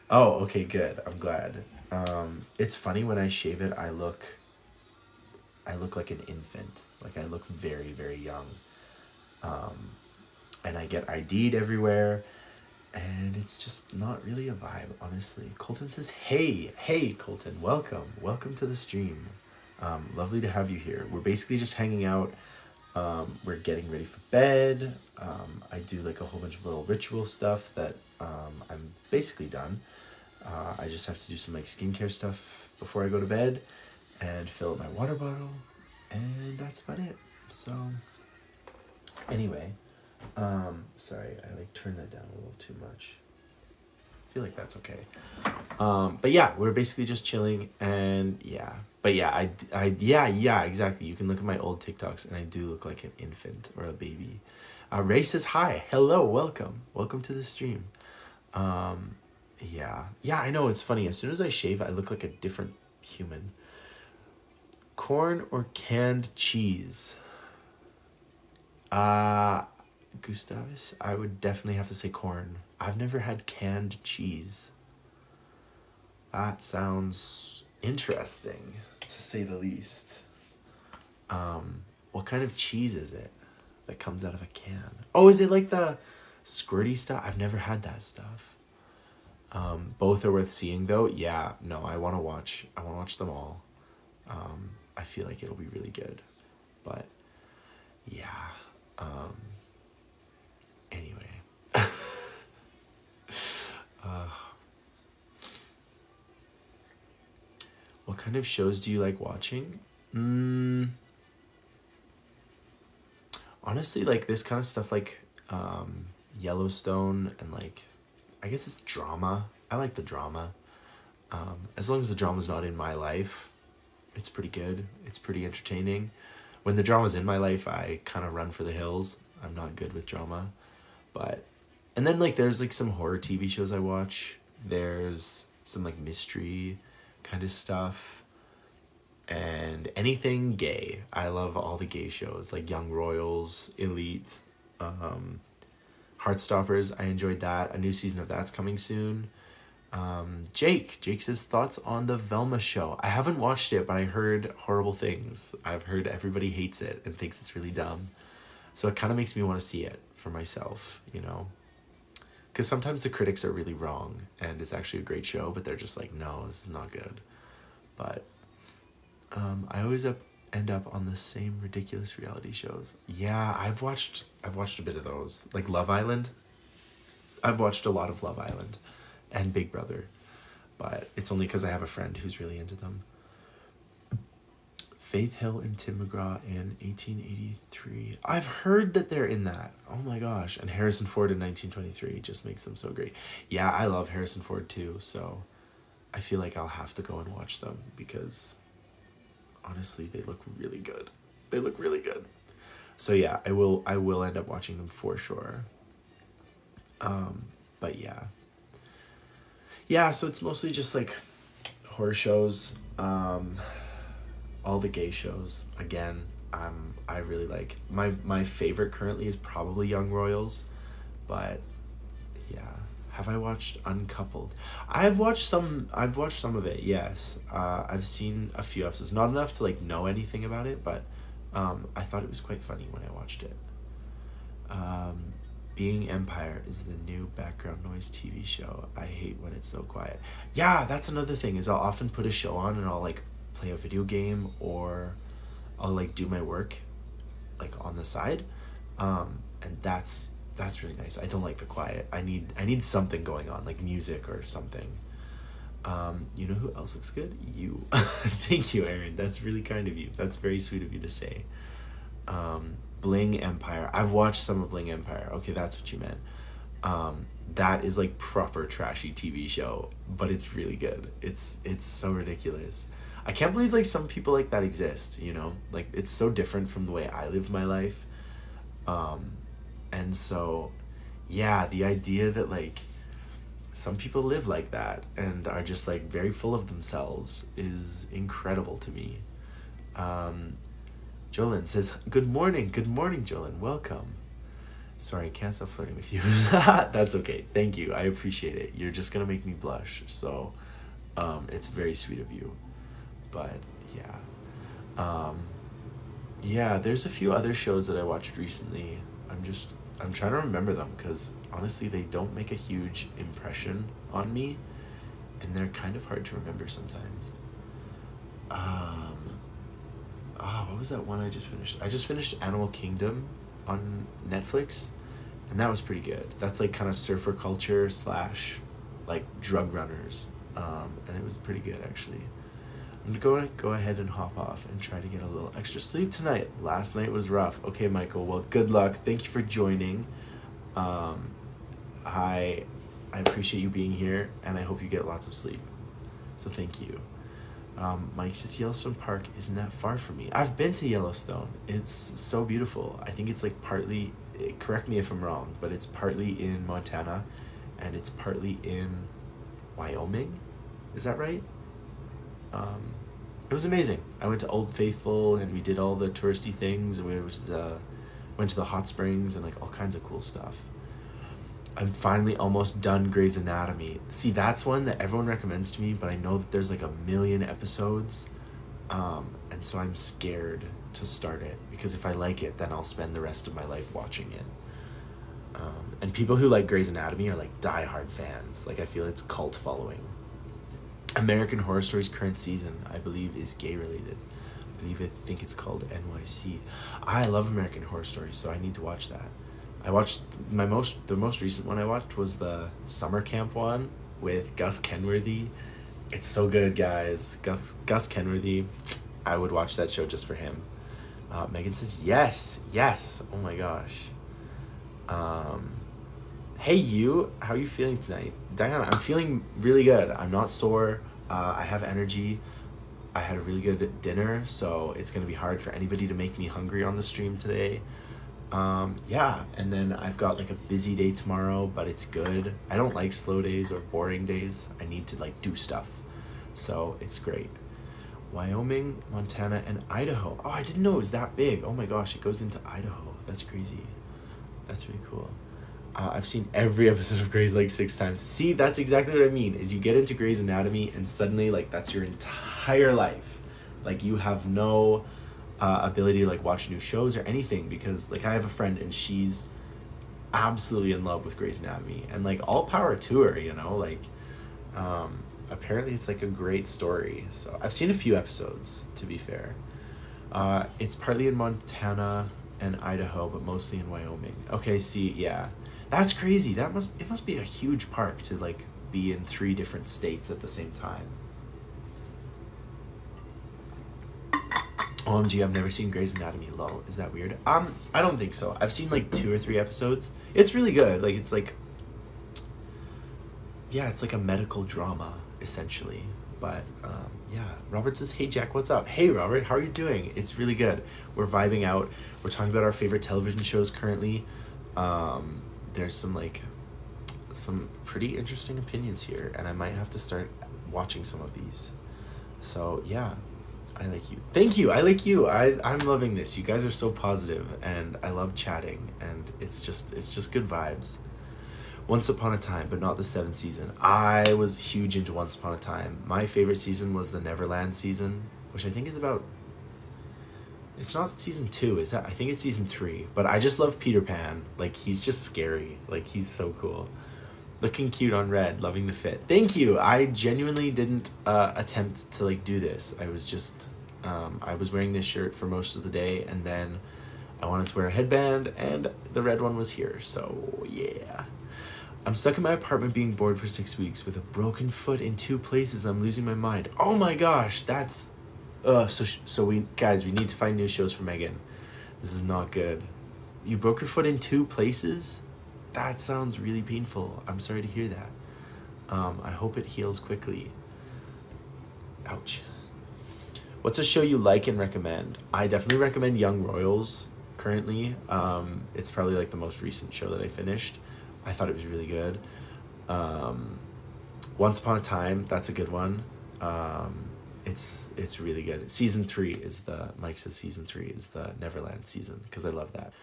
Oh, okay, good. I'm glad. It's funny when I shave it, I look like an infant. Like I look very, very young. And I get ID'd everywhere, and it's just not really a vibe, honestly. Colton says, hey, Colton, welcome to the stream. Lovely to have you here. We're basically just hanging out. We're getting ready for bed. I do like a whole bunch of little ritual stuff that I'm basically done. I just have to do some like skincare stuff before I go to bed and fill up my water bottle, and that's about it. So anyway, sorry, I like turned that down a little too much. I feel like that's okay. But yeah, we're basically just chilling, and yeah. But yeah, yeah, exactly. You can look at my old TikToks, and I do look like an infant or a baby. Ray says hi. Hello, welcome to the stream. Yeah, I know, it's funny. As soon as I shave, I look like a different human. Corn or canned cheese? Gustavus, I would definitely have to say corn. I've never had canned cheese. That sounds interesting, to say the least. What kind of cheese is it? that comes out of a can. Oh, is it like the squirty stuff? I've never had that stuff. Both are worth seeing though. Yeah, no, I want to watch them all. I feel like it'll be really good. But yeah. Anyway. What kind of shows do you like watching? Honestly, like this kind of stuff, like Yellowstone, and like, I guess it's drama. I like the drama. As long as the drama's not in my life, it's pretty good. It's pretty entertaining. When the drama's in my life, I kind of run for the hills. I'm not good with drama. And then like there's like some horror TV shows I watch. There's some like mystery kind of stuff. And anything gay. I love all the gay shows, like Young Royals, Elite, Heartstoppers. I enjoyed that. A new season of that's coming soon. Jake says thoughts on the Velma show. I haven't watched it, but I heard horrible things. I've heard everybody hates it and thinks it's really dumb. So it kind of makes me want to see it for myself, you know? Because sometimes the critics are really wrong and it's actually a great show, but they're just like, no, this is not good. But I always end up on the same ridiculous reality shows. Yeah, I've watched a bit of those. Like Love Island. I've watched a lot of Love Island and Big Brother, but it's only because I have a friend who's really into them. Faith Hill and Tim McGraw in 1883. I've heard that they're in that. Oh my gosh. And Harrison Ford in 1923 just makes them so great. Yeah, I love Harrison Ford too, so I feel like I'll have to go and watch them because honestly, they look really good. They look really good. So yeah, I will end up watching them for sure. But yeah. Yeah, so it's mostly just like horror shows, all the gay shows. Again, I really like my favorite currently is probably Young Royals, but yeah. Have I watched Uncoupled? I've watched some of it, yes. I've seen a few episodes. Not enough to like know anything about it, but I thought it was quite funny when I watched it. Being Empire is the new background noise TV show. I hate when it's so quiet. Yeah, that's another thing is I'll often put a show on and I'll like play a video game or I'll like do my work like on the side. And that's really nice. I don't like the quiet. I need something going on, like music or something. You know who else looks good? You. Thank you, Aaron. That's really kind of you. That's very sweet of you to say. Bling Empire. I've watched some of Bling Empire. Okay, that's what you meant. That is like proper trashy TV show, but it's really good. It's so ridiculous. I can't believe like some people like that exist, you know? Like it's so different from the way I live my life. And so, yeah, the idea that like some people live like that and are just like very full of themselves is incredible to me. Jolyn says, good morning, Jolyn, welcome. Sorry, I can't stop flirting with you. That's okay, thank you, I appreciate it. You're just gonna make me blush, so it's very sweet of you. But yeah. Yeah, there's a few other shows that I watched recently. I'm trying to remember them because honestly they don't make a huge impression on me and they're kind of hard to remember sometimes. What was that one I just finished? I just finished Animal Kingdom on Netflix and that was pretty good. That's like kind of surfer culture / like drug runners. And it was pretty good actually. I'm gonna go ahead and hop off and try to get a little extra sleep tonight. Last night was rough. Okay, Michael, well, good luck. Thank you for joining. I appreciate you being here, and I hope you get lots of sleep. So thank you. Mike says Yellowstone Park isn't that far from me. I've been to Yellowstone. It's so beautiful. I think it's like partly, correct me if I'm wrong, but it's partly in Montana, and it's partly in Wyoming. Is that right? It was amazing. I went to Old Faithful and we did all the touristy things and we went to the hot springs and like all kinds of cool stuff. I'm finally almost done Grey's Anatomy. See, that's one that everyone recommends to me, but I know that there's like 1 million episodes. And And so I'm scared to start it, because if I like it, then I'll spend the rest of my life watching it. And people who like Grey's Anatomy are like diehard fans. Like, I feel it's cult following. American Horror Story's current season, I believe, is gay related. I think it's called NYC. I love American Horror Story, so I need to watch that. I watched the most recent one I watched was the summer camp one with Gus Kenworthy. It's so good, guys. Gus Kenworthy. I would watch that show just for him. Megan says yes. Oh my gosh. Hey you, how are you feeling tonight? Diana, I'm feeling really good. I'm not sore. I have energy. I had a really good dinner, so it's gonna be hard for anybody to make me hungry on the stream today. Yeah, and then I've got like a busy day tomorrow, but it's good. I don't like slow days or boring days. I need to like do stuff, so it's great. Wyoming, Montana, and Idaho. Oh, I didn't know it was that big. Oh my gosh, it goes into Idaho. That's crazy. That's really cool. I've seen every episode of Grey's like 6 times. See, that's exactly what I mean, is you get into Grey's Anatomy and suddenly like that's your entire life. Like you have no ability to like watch new shows or anything, because like I have a friend and she's absolutely in love with Grey's Anatomy, and like all power to her, you know, like apparently it's like a great story. So I've seen a few episodes, to be fair. It's partly in Montana and Idaho, but mostly in Wyoming. Okay, see, yeah. That's crazy. It must be a huge park to like be in 3 different states at the same time. OMG, I've never seen Grey's Anatomy. Lol, is that weird? I don't think so. I've seen like 2 or 3 episodes. It's really good. Like it's like, yeah, it's like a medical drama essentially. But yeah, Robert says, hey Jack, what's up? Hey Robert, how are you doing? It's really good. We're vibing out. We're talking about our favorite television shows currently. There's some pretty interesting opinions here, and I might have to start watching some of these. So yeah, I like you. Thank you. I like you. I'm loving this. You guys are so positive, and I love chatting, and it's just good vibes. Once Upon a Time, but not the 7th season. I was huge into Once Upon a Time. My favorite season was the Neverland season, which I think is about... It's not season 2, is that? I think it's season 3. But I just love Peter Pan. Like, he's just scary. Like, he's so cool. Looking cute on red. Loving the fit. Thank you. I genuinely didn't attempt to, like, do this. I was just... I was wearing this shirt for most of the day, and then I wanted to wear a headband, and the red one was here. So, yeah. I'm stuck in my apartment being bored for 6 weeks with a broken foot in 2 places. I'm losing my mind. Oh my gosh, that's... so we need to find new shows for Megan. This is not good. You broke your foot in 2 places? That sounds really painful. I'm sorry to hear that. I hope it heals quickly. Ouch. What's a show you like and recommend? I definitely recommend Young Royals currently. It's probably like the most recent show that I finished. I thought it was really good. Once Upon a Time, that's a good one. It's really good. Season 3 is Mike says season 3 is the Neverland season, because I love that.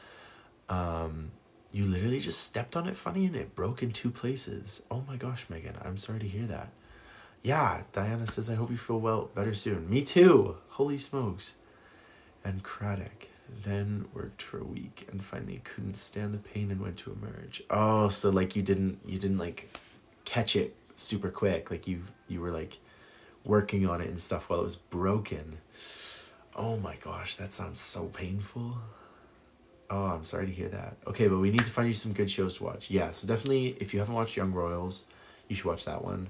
You literally just stepped on it funny and it broke in 2 places. Oh my gosh, Megan, I'm sorry to hear that. Yeah, Diana says, I hope you feel better soon. Me too. Holy smokes. And Craddock then worked for a week and finally couldn't stand the pain and went to emerge. Oh, so like you didn't like catch it super quick. Like you were like working on it and stuff while it was broken. Oh my gosh, that sounds so painful. Oh, I'm sorry to hear that. Okay, but we need to find you some good shows to watch. Yeah, so definitely if you haven't watched Young Royals, you should watch that one.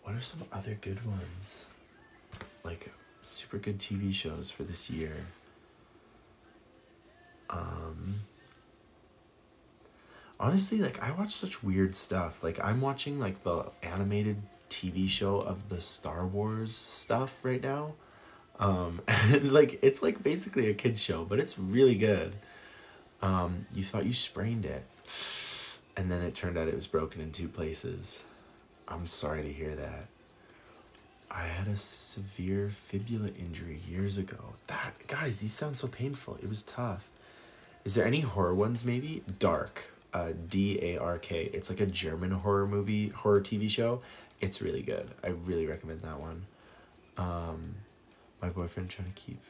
What are some other good ones? Like super good TV shows for this year. Honestly, like I watch such weird stuff. Like I'm watching like the animated TV show of the Star Wars stuff right now. And like it's like basically a kids show, but it's really good. You thought you sprained it, and then it turned out it was broken in 2 places. I'm sorry to hear that. I had a severe fibula injury years ago. Guys, these sound so painful. It was tough. Is there any horror ones maybe? Dark. DARK. It's like a German horror TV show. It's really good. I really recommend that one. My boyfriend trying to keep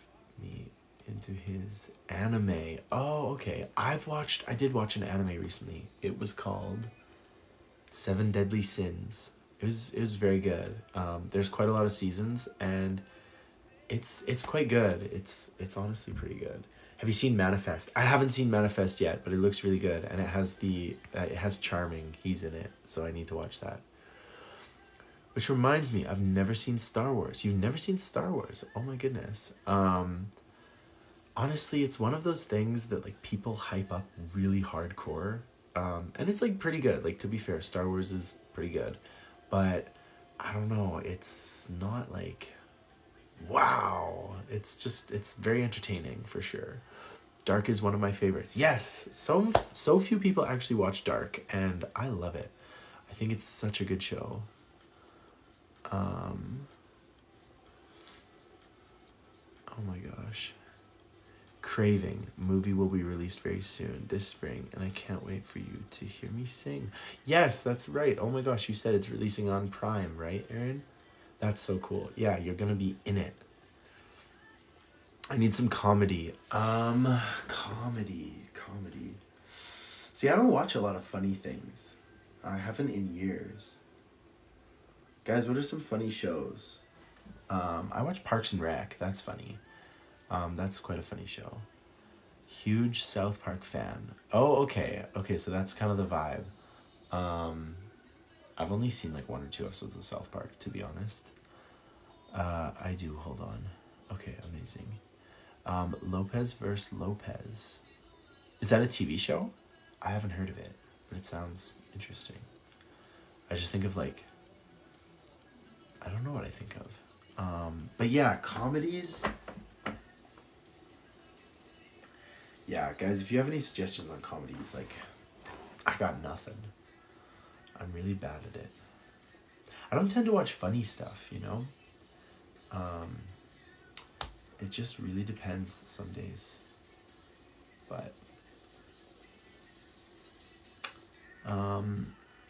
me into his anime. Oh, okay. I did watch an anime recently. It was called Seven Deadly Sins. It was very good. There's quite a lot of seasons, and it's quite good. It's honestly pretty good. Have you seen Manifest? I haven't seen Manifest yet, but it looks really good, and it has Charming. He's in it, so I need to watch that. Which reminds me, I've never seen Star Wars. You've never seen Star Wars? Oh my goodness. Honestly, it's one of those things that like people hype up really hardcore, and it's like pretty good. Like, to be fair, Star Wars is pretty good, but I don't know. It's not like, wow. It's very entertaining for sure. Dark is one of my favorites. Yes, so few people actually watch Dark, and I love it. I think it's such a good show. Oh my gosh. Craving movie will be released very soon this spring, and I can't wait for you to hear me sing. Yes, that's right. Oh my gosh, you said it's releasing on Prime, right, Aaron? That's so cool. Yeah, you're gonna be in it. I need some comedy. Comedy. See, I don't watch a lot of funny things. I haven't in years. Guys, what are some funny shows? I watch Parks and Rec. That's funny. That's quite a funny show. Huge South Park fan. Oh, okay. Okay, so that's kind of the vibe. I've only seen like 1 or 2 episodes of South Park, to be honest. I do. Hold on. Okay, amazing. Lopez vs. Lopez. Is that a TV show? I haven't heard of it, but it sounds interesting. I just think of like, I don't know what I think of. But yeah, comedies. Yeah, guys, if you have any suggestions on comedies, like, I got nothing. I'm really bad at it. I don't tend to watch funny stuff, you know? It just really depends some days. But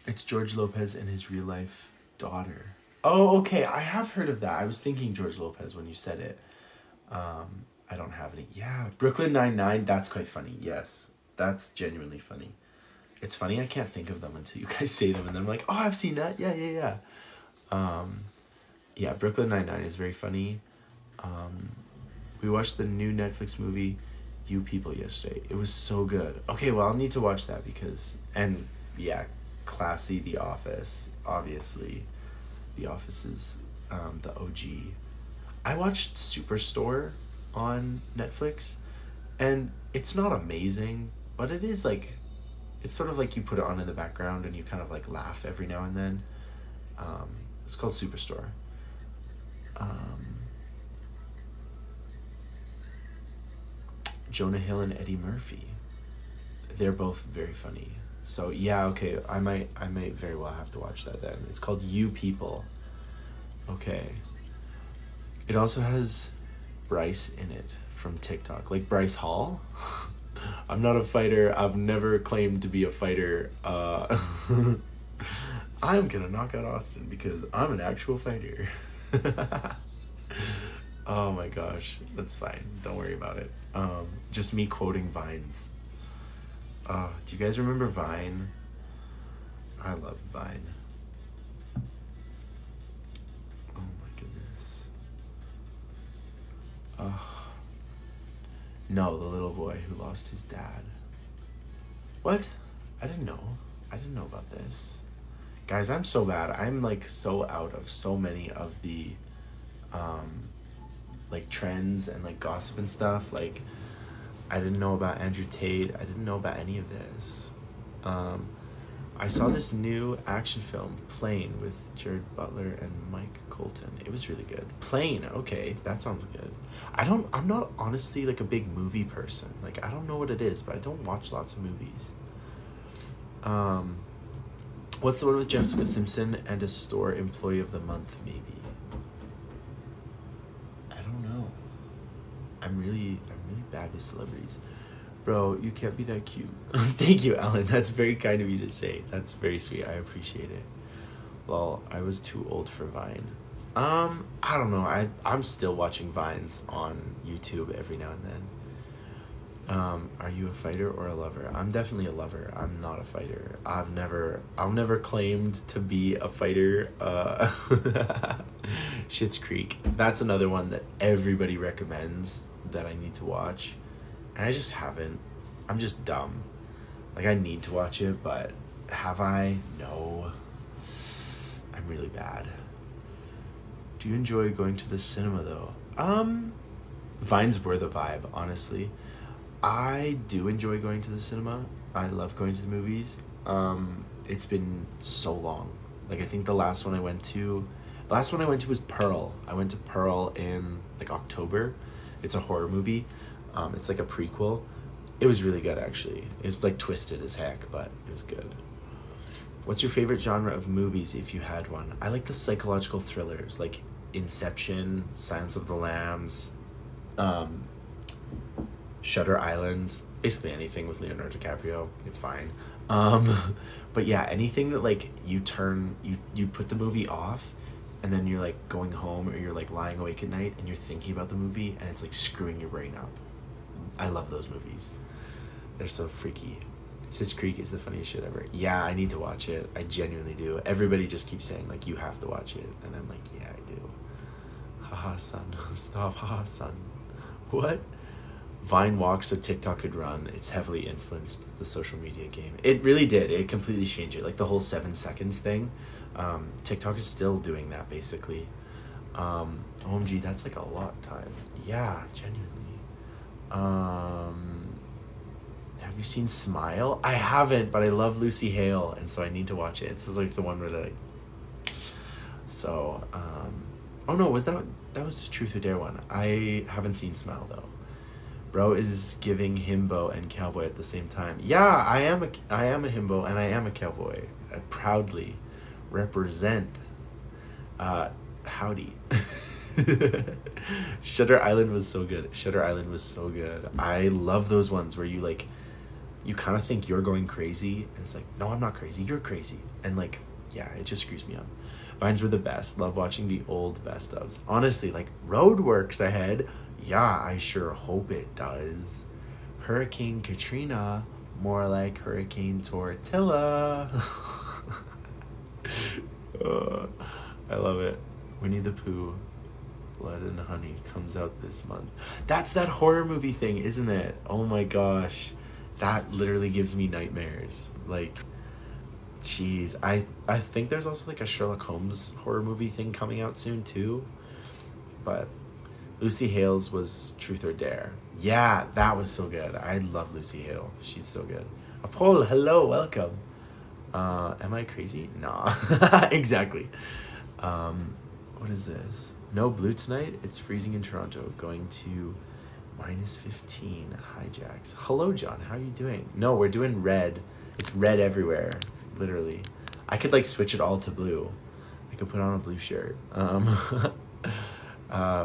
it's George Lopez and his real life daughter. Oh, okay. I have heard of that. I was thinking George Lopez when you said it. I don't have any. Yeah, Brooklyn Nine-Nine. That's quite funny. Yes, that's genuinely funny. It's funny I can't think of them until you guys say them, and then I'm like, oh, I've seen that. Yeah. Yeah, Brooklyn Nine-Nine is very funny. We watched the new Netflix movie, You People, yesterday. It was so good. Okay, well, I'll need to watch that because, and yeah, classy The Office, obviously. The Office is the OG. I watched Superstore on Netflix, and it's not amazing, but it is like, it's sort of like you put it on in the background and you kind of like laugh every now and then. It's called Superstore. Jonah Hill and Eddie Murphy. They're both very funny. So yeah, okay, I might very well have to watch that then. It's called You People. Okay. It also has Bryce in it from TikTok. Like Bryce Hall. I'm not a fighter. I've never claimed to be a fighter. I'm gonna knock out Austin because I'm an actual fighter. Oh my gosh, that's fine. Don't worry about it. Just me quoting Vines. Do you guys remember Vine? I love Vine. Oh my goodness. No, the little boy who lost his dad. What? I didn't know. I didn't know about this. Guys, I'm so bad. I'm like so out of so many of the like trends and like gossip and stuff. Like, I didn't know about Andrew Tate. I didn't know about any of this. I saw this new action film, Plane, with Jared Butler and Mike Colton. It was really good. Plane, okay, that sounds good. I'm not honestly like a big movie person. Like, I don't know what it is, but I don't watch lots of movies. What's the one with Jessica Simpson and a store employee of the month, maybe? I don't know. I'm really bad with celebrities. Bro, you can't be that cute. Thank you, Alan. That's very kind of you to say. That's very sweet. I appreciate it. Well, I was too old for Vine. I don't know. I'm still watching Vines on YouTube every now and then. Are you a fighter or a lover? I'm definitely a lover. I'm not a fighter. I've never claimed to be a fighter. Schitt's Creek. That's another one that everybody recommends that I need to watch. And I just haven't. I'm just dumb. Like, I need to watch it, but have I? No. I'm really bad. Do you enjoy going to the cinema, though? Vines were the vibe, honestly. I do enjoy going to the cinema. I love going to the movies. It's been so long. Like, I think the last one I went to was Pearl. I went to Pearl in like October. It's a horror movie. It's like a prequel. It was really good, actually. It's like twisted as heck, but it was good. What's your favorite genre of movies if you had one? I like the psychological thrillers like Inception, Silence of the Lambs, Shutter Island, basically anything with Leonardo DiCaprio. It's fine. But yeah, anything that like you put the movie off and then you're like going home or you're like lying awake at night and you're thinking about the movie and it's like screwing your brain up. I love those movies. They're so freaky. Schitt's Creek is the funniest shit ever. Yeah, I need to watch it. I genuinely do. Everybody just keeps saying like, you have to watch it. And I'm like, yeah, I do. Haha, son. Stop, haha, son. What? Vine walks so TikTok could run. It's heavily influenced the social media game. It really did. It completely changed it. Like the whole 7 seconds thing. TikTok is still doing that basically. OMG, that's like a lot of time. Yeah, genuinely. Have you seen Smile? I haven't, but I love Lucy Hale, and so I need to watch it. It's like the one where they like... So, oh no, was that was the Truth or Dare one. I haven't seen Smile though. Bro is giving himbo and cowboy at the same time. Yeah, I am a himbo and I am a cowboy. I proudly represent. Howdy. Shutter Island was so good. Shutter Island was so good. I love those ones where you like, you kind of think you're going crazy and it's like, no, I'm not crazy, you're crazy. And like, yeah, it just screws me up. Vines were the best. Love watching the old best ofs. Honestly, like Roadworks ahead. Yeah, I sure hope it does. Hurricane Katrina, more like Hurricane Tortilla. I love it. Winnie the Pooh, Blood and Honey comes out this month. That's that horror movie thing, isn't it? Oh my gosh. That literally gives me nightmares. Like, jeez. I think there's also like a Sherlock Holmes horror movie thing coming out soon too. But Lucy Hale's was Truth or Dare. Yeah, that was so good. I love Lucy Hale. She's so good. Apol, hello, welcome. Am I crazy? Nah. Exactly. What is this? No blue tonight? It's freezing in Toronto. Going to -15 hijacks. Hello, John. How are you doing? No, we're doing red. It's red everywhere. Literally. I could like switch it all to blue. I could put on a blue shirt.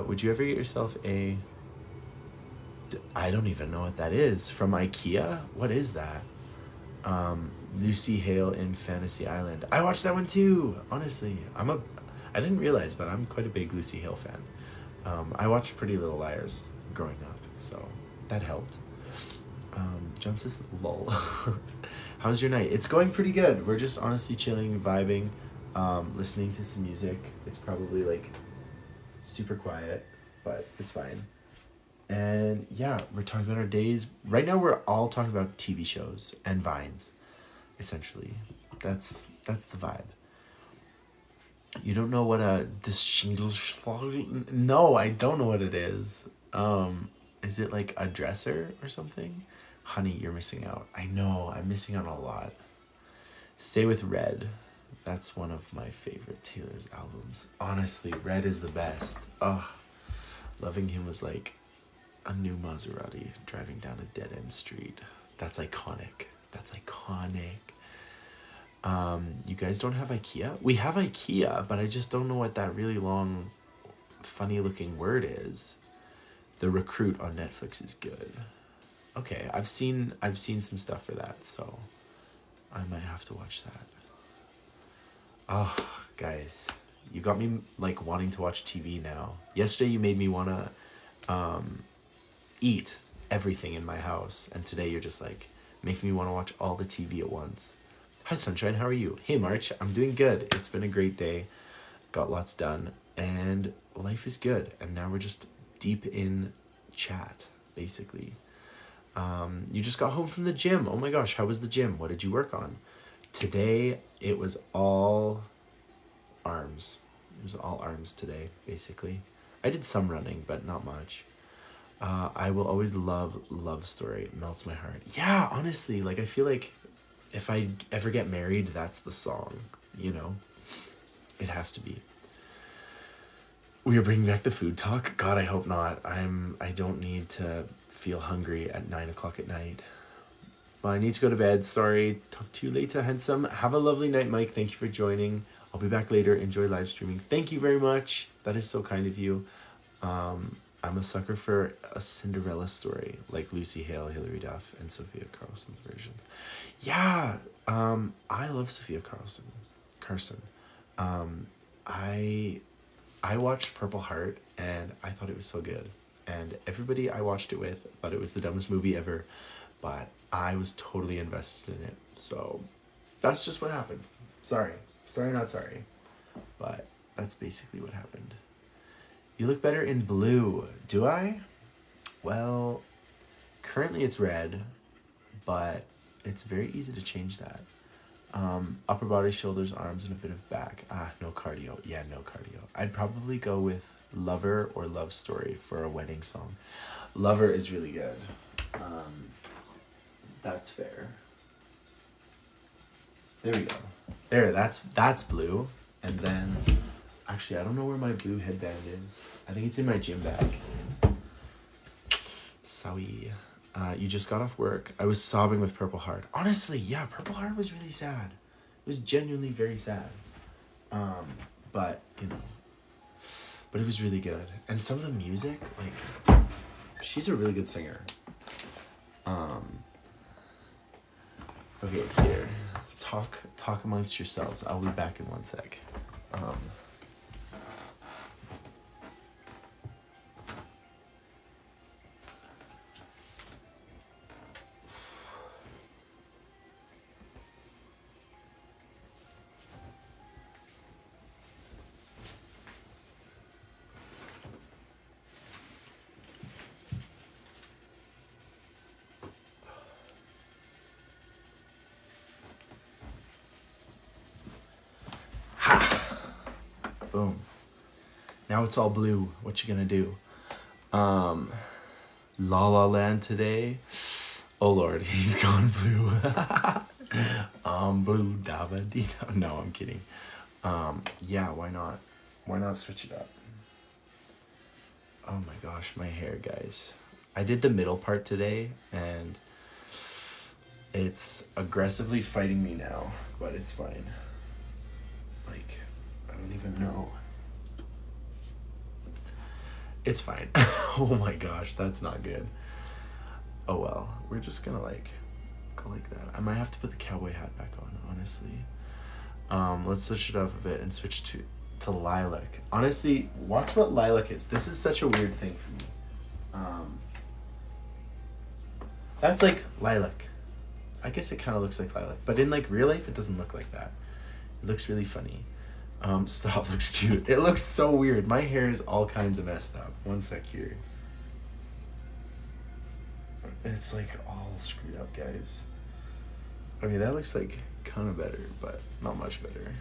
Would you ever get yourself a... I don't even know what that is. From IKEA? What is that? Lucy Hale in Fantasy Island. I watched that one too. Honestly, I didn't realize, but I'm quite a big Lucy Hale fan. I watched Pretty Little Liars growing up, so that helped. John says, lol. How's your night? It's going pretty good. We're just honestly chilling, vibing, listening to some music. It's probably like super quiet, but it's fine. And yeah, we're talking about our days. Right now we're all talking about TV shows and Vines, essentially. That's the vibe. You don't know what no, I don't know what it is. Is it like a dresser or something? Honey, you're missing out. I know, I'm missing out on a lot. Stay with Red. That's one of my favorite Taylor's albums. Honestly, Red is the best. Oh, Loving Him was like a new Maserati driving down a dead-end street. That's iconic. That's iconic. You guys don't have IKEA? We have IKEA, but I just don't know what that really long, funny-looking word is. The Recruit on Netflix is good. Okay, I've seen some stuff for that, so I might have to watch that. Oh, guys, you got me like wanting to watch TV now. Yesterday you made me wanna eat everything in my house, and today you're just like making me want to watch all the TV at once. Hi Sunshine, how are you? Hey March, I'm doing good. It's been a great day. Got lots done, and life is good. And now we're just deep in chat, basically. You just got home from the gym. Oh my gosh, how was the gym? What did you work on? Today it was all arms. It was all arms today, basically. I did some running, but not much. I will always love story. It melts my heart. Yeah, honestly, like I feel like if I ever get married, that's the song, you know? It has to be. We are bringing back the food talk. God, I hope not. I don't need to feel hungry at 9 o'clock at night. Well, I need to go to bed. Sorry. Talk to you later, handsome. Have a lovely night, Mike. Thank you for joining. I'll be back later. Enjoy live streaming. Thank you very much. That is so kind of you. I'm a sucker for a Cinderella story, like Lucy Hale, Hilary Duff, and Sophia Carlson's versions. Yeah, I love Sophia Carson. I watched Purple Heart, and I thought it was so good. And everybody I watched it with thought it was the dumbest movie ever, but I was totally invested in it. So that's just what happened. Sorry, not sorry, but that's basically what happened. You look better in blue. Do I? Well, currently it's red, but it's very easy to change that. Upper body, shoulders, arms, and a bit of back. No cardio. Yeah, no cardio. I'd probably go with Lover or Love Story for a wedding song. Lover is really good. That's fair. There we go. There, that's blue. And then... Actually, I don't know where my blue headband is. I think it's in my gym bag. Sorry. You just got off work. I was sobbing with Purple Heart. Honestly, yeah, Purple Heart was really sad. It was genuinely very sad. But, you know. But it was really good. And some of the music, like, she's a really good singer. Okay, here. Talk amongst yourselves. I'll be back in 1 sec. Boom. Now it's all blue. What you gonna do? La La Land today. Oh Lord, he's gone blue. Blue Dava Dino. No, I'm kidding. Yeah, why not? Why not switch it up? Oh my gosh, my hair, guys. I did the middle part today, and it's aggressively fighting me now, but it's fine. Like, I don't even know. It's fine. Oh my gosh, that's not good. Oh well, we're just gonna like go like that. I might have to put the cowboy hat back on, honestly. Let's switch it up a bit and switch to lilac. Honestly, watch what lilac is. This is such a weird thing for me. That's like lilac. I guess it kind of looks like lilac, but in like real life, it doesn't look like that. It looks really funny. Stop looks cute. It looks so weird. My hair is all kinds of messed up. 1 sec here. It's like all screwed up, guys. Okay, that looks like kind of better, but not much better.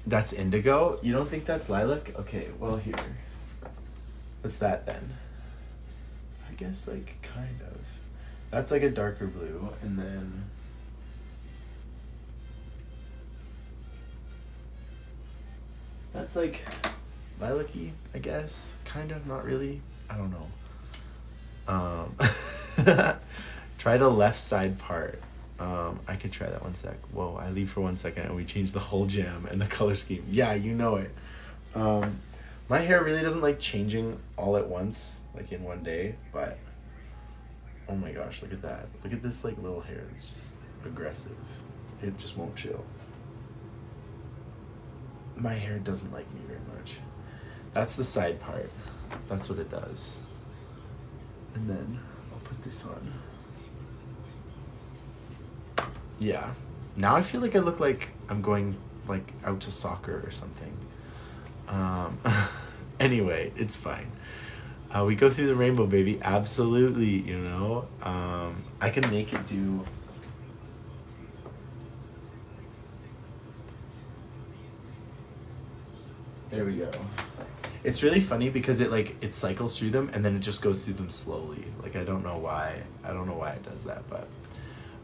That's indigo? You don't think that's lilac? Okay, well here. What's that then? I guess like kind of. That's like a darker blue, and then that's like lilac-y, I guess. Kind of, not really. I don't know. Try the left side part. I could try that 1 sec. Whoa, I leave for 1 second and we change the whole jam and the color scheme. Yeah, you know it. My hair really doesn't like changing all at once, like in one day, but Oh my gosh, look at that. Look at this like little hair. It's just aggressive. It just won't chill. My hair doesn't like me very much. That's the side part. That's what it does. And then I'll put this on. Yeah. Now I feel like I look like I'm going like out to soccer or something. Anyway, it's fine. We go through the rainbow, baby. Absolutely, you know. I can make it do. There we go. It's really funny because it cycles through them and then it just goes through them slowly. Like I don't know why. I don't know why it does that, but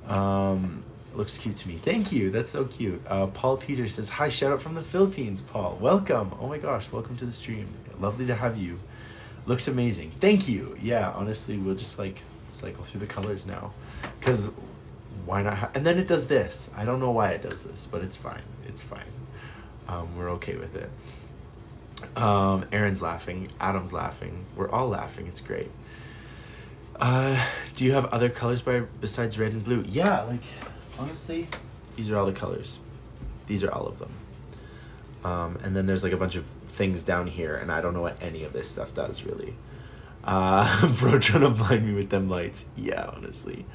it looks cute to me. Thank you. That's so cute. Paul Peter says, "Hi, shout out from the Philippines, Paul. Welcome. Oh my gosh, welcome to the stream. Lovely to have you. Looks amazing. Thank you." Yeah, honestly, we'll just like cycle through the colors now, because why not? And then it does this. I don't know why it does this, but it's fine. It's fine. We're okay with it. Aaron's laughing. Adam's laughing. We're all laughing. It's great. Do you have other colors besides red and blue? Yeah, like honestly, these are all the colors. These are all of them. And then there's like a bunch of things down here, and I don't know what any of this stuff does really. Bro trying to blind me with them lights. Yeah, honestly.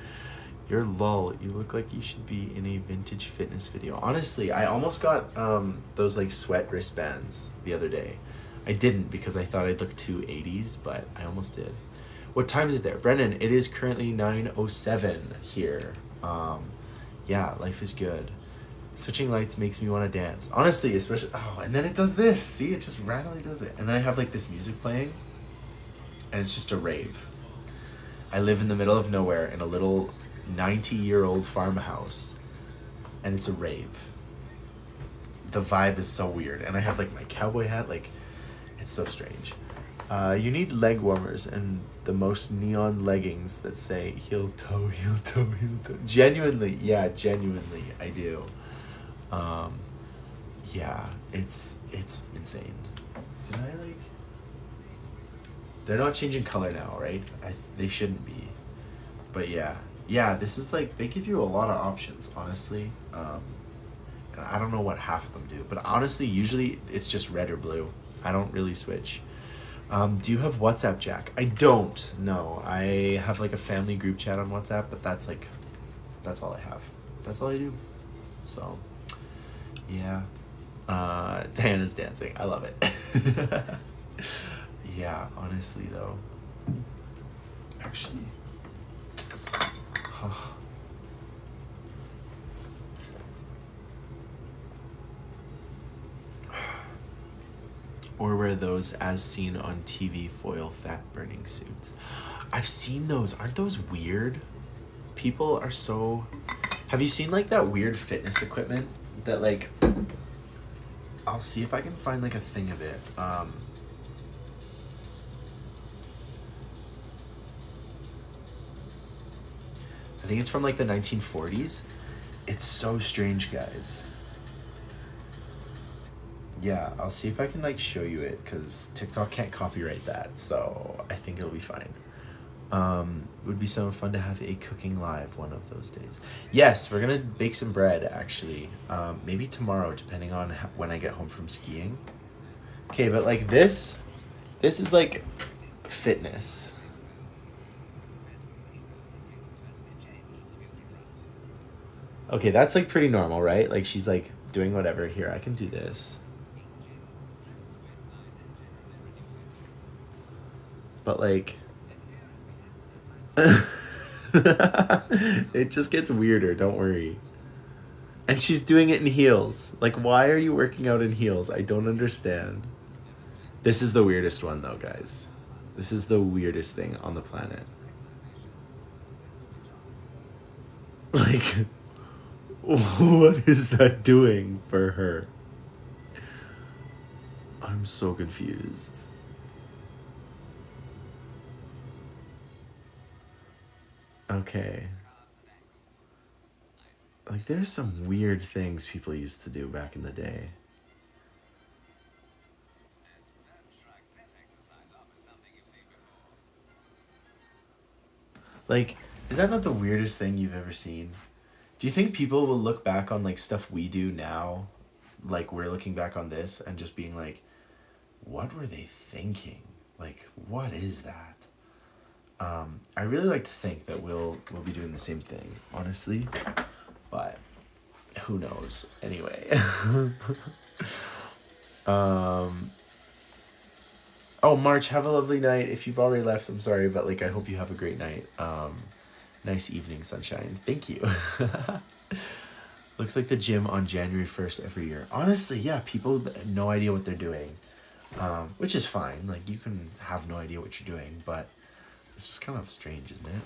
You're lol. You look like you should be in a vintage fitness video. Honestly, I almost got those like sweat wristbands the other day. I didn't because I thought I'd look too 80s, but I almost did. What time is it there? Brennan, it is currently 9:07 here. Yeah, life is good. Switching lights makes me want to dance. Honestly, especially, oh, and then it does this. See, it just randomly does it. And then I have like this music playing, and it's just a rave. I live in the middle of nowhere in a little 90-year-old farmhouse, and it's a rave. The vibe is so weird, and I have like my cowboy hat, like, it's so strange. You need leg warmers and the most neon leggings that say heel toe, heel toe, heel toe. Genuinely, yeah, genuinely, I do. Yeah, it's insane. Did I like? They're not changing color now, right? They shouldn't be. But yeah, this is like, they give you a lot of options, honestly. And I don't know what half of them do, but honestly, usually it's just red or blue. I don't really switch. Do you have WhatsApp, Jack? I don't. No, I have like a family group chat on WhatsApp, but that's all I have. That's all I do. So, yeah. Diana's dancing. I love it. Yeah, honestly though. Actually. Or wear those as seen on TV foil fat burning suits. I've seen those. Aren't those weird? People are so... Have you seen like that weird fitness equipment that like... I'll see if I can find like a thing of it. I think it's from like the 1940s. It's so strange, guys. Yeah, I'll see if I can like show you it, because TikTok can't copyright that, so I think it'll be fine. It would be so fun to have a cooking live one of those days. Yes, we're gonna bake some bread actually. Maybe tomorrow, depending on when I get home from skiing. Okay, but like this is like fitness. Okay, that's like pretty normal, right? Like she's like doing whatever. Here, I can do this. But like it just gets weirder, don't worry. And she's doing it in heels. Like, why are you working out in heels? I don't understand. This is the weirdest one though, guys. This is the weirdest thing on the planet. Like, what is that doing for her? I'm so confused. Okay. Like, there's some weird things people used to do back in the day. Like, is that not the weirdest thing you've ever seen? Do you think people will look back on like stuff we do now, like we're looking back on this and just being like, what were they thinking? Like, what is that? I really like to think that we'll be doing the same thing, honestly, but who knows? Anyway. Oh, March, have a lovely night. If you've already left, I'm sorry, but like I hope you have a great night. Nice evening, sunshine. Thank you. Looks like the gym on January 1st every year. Honestly, yeah, people have no idea what they're doing, which is fine. Like, you can have no idea what you're doing, but it's just kind of strange, isn't it?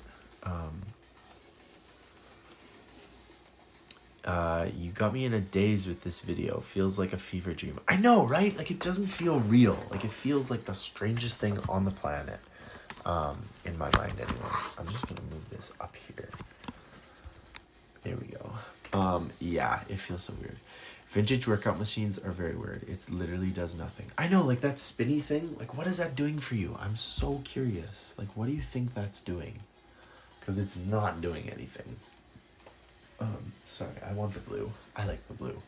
You got me in a daze with this video. Feels like a fever dream. I know, right? Like, it doesn't feel real. Like, it feels like the strangest thing on the planet. In my mind, anyway. I'm just gonna move this up here. There we go. Yeah, it feels so weird. Vintage workout machines are very weird. It literally does nothing. I know, like that spinny thing. Like, what is that doing for you? I'm so curious. Like, what do you think that's doing? Because it's not doing anything. Sorry, I want the blue. I like the blue.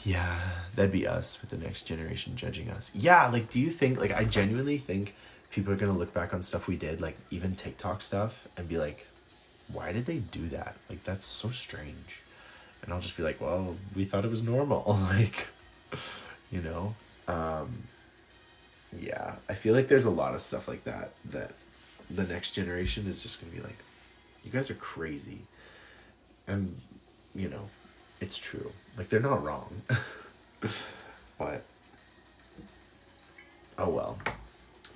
Yeah, that'd be us with the next generation judging us. Yeah, like, do you think, like, I genuinely think people are gonna look back on stuff we did, like, even TikTok stuff, and be like, why did they do that? Like, that's so strange. And I'll just be like, well, we thought it was normal. Like, you know? Yeah, I feel like there's a lot of stuff like that the next generation is just gonna be like, you guys are crazy. And, you know, it's true. Like, they're not wrong. But, oh well.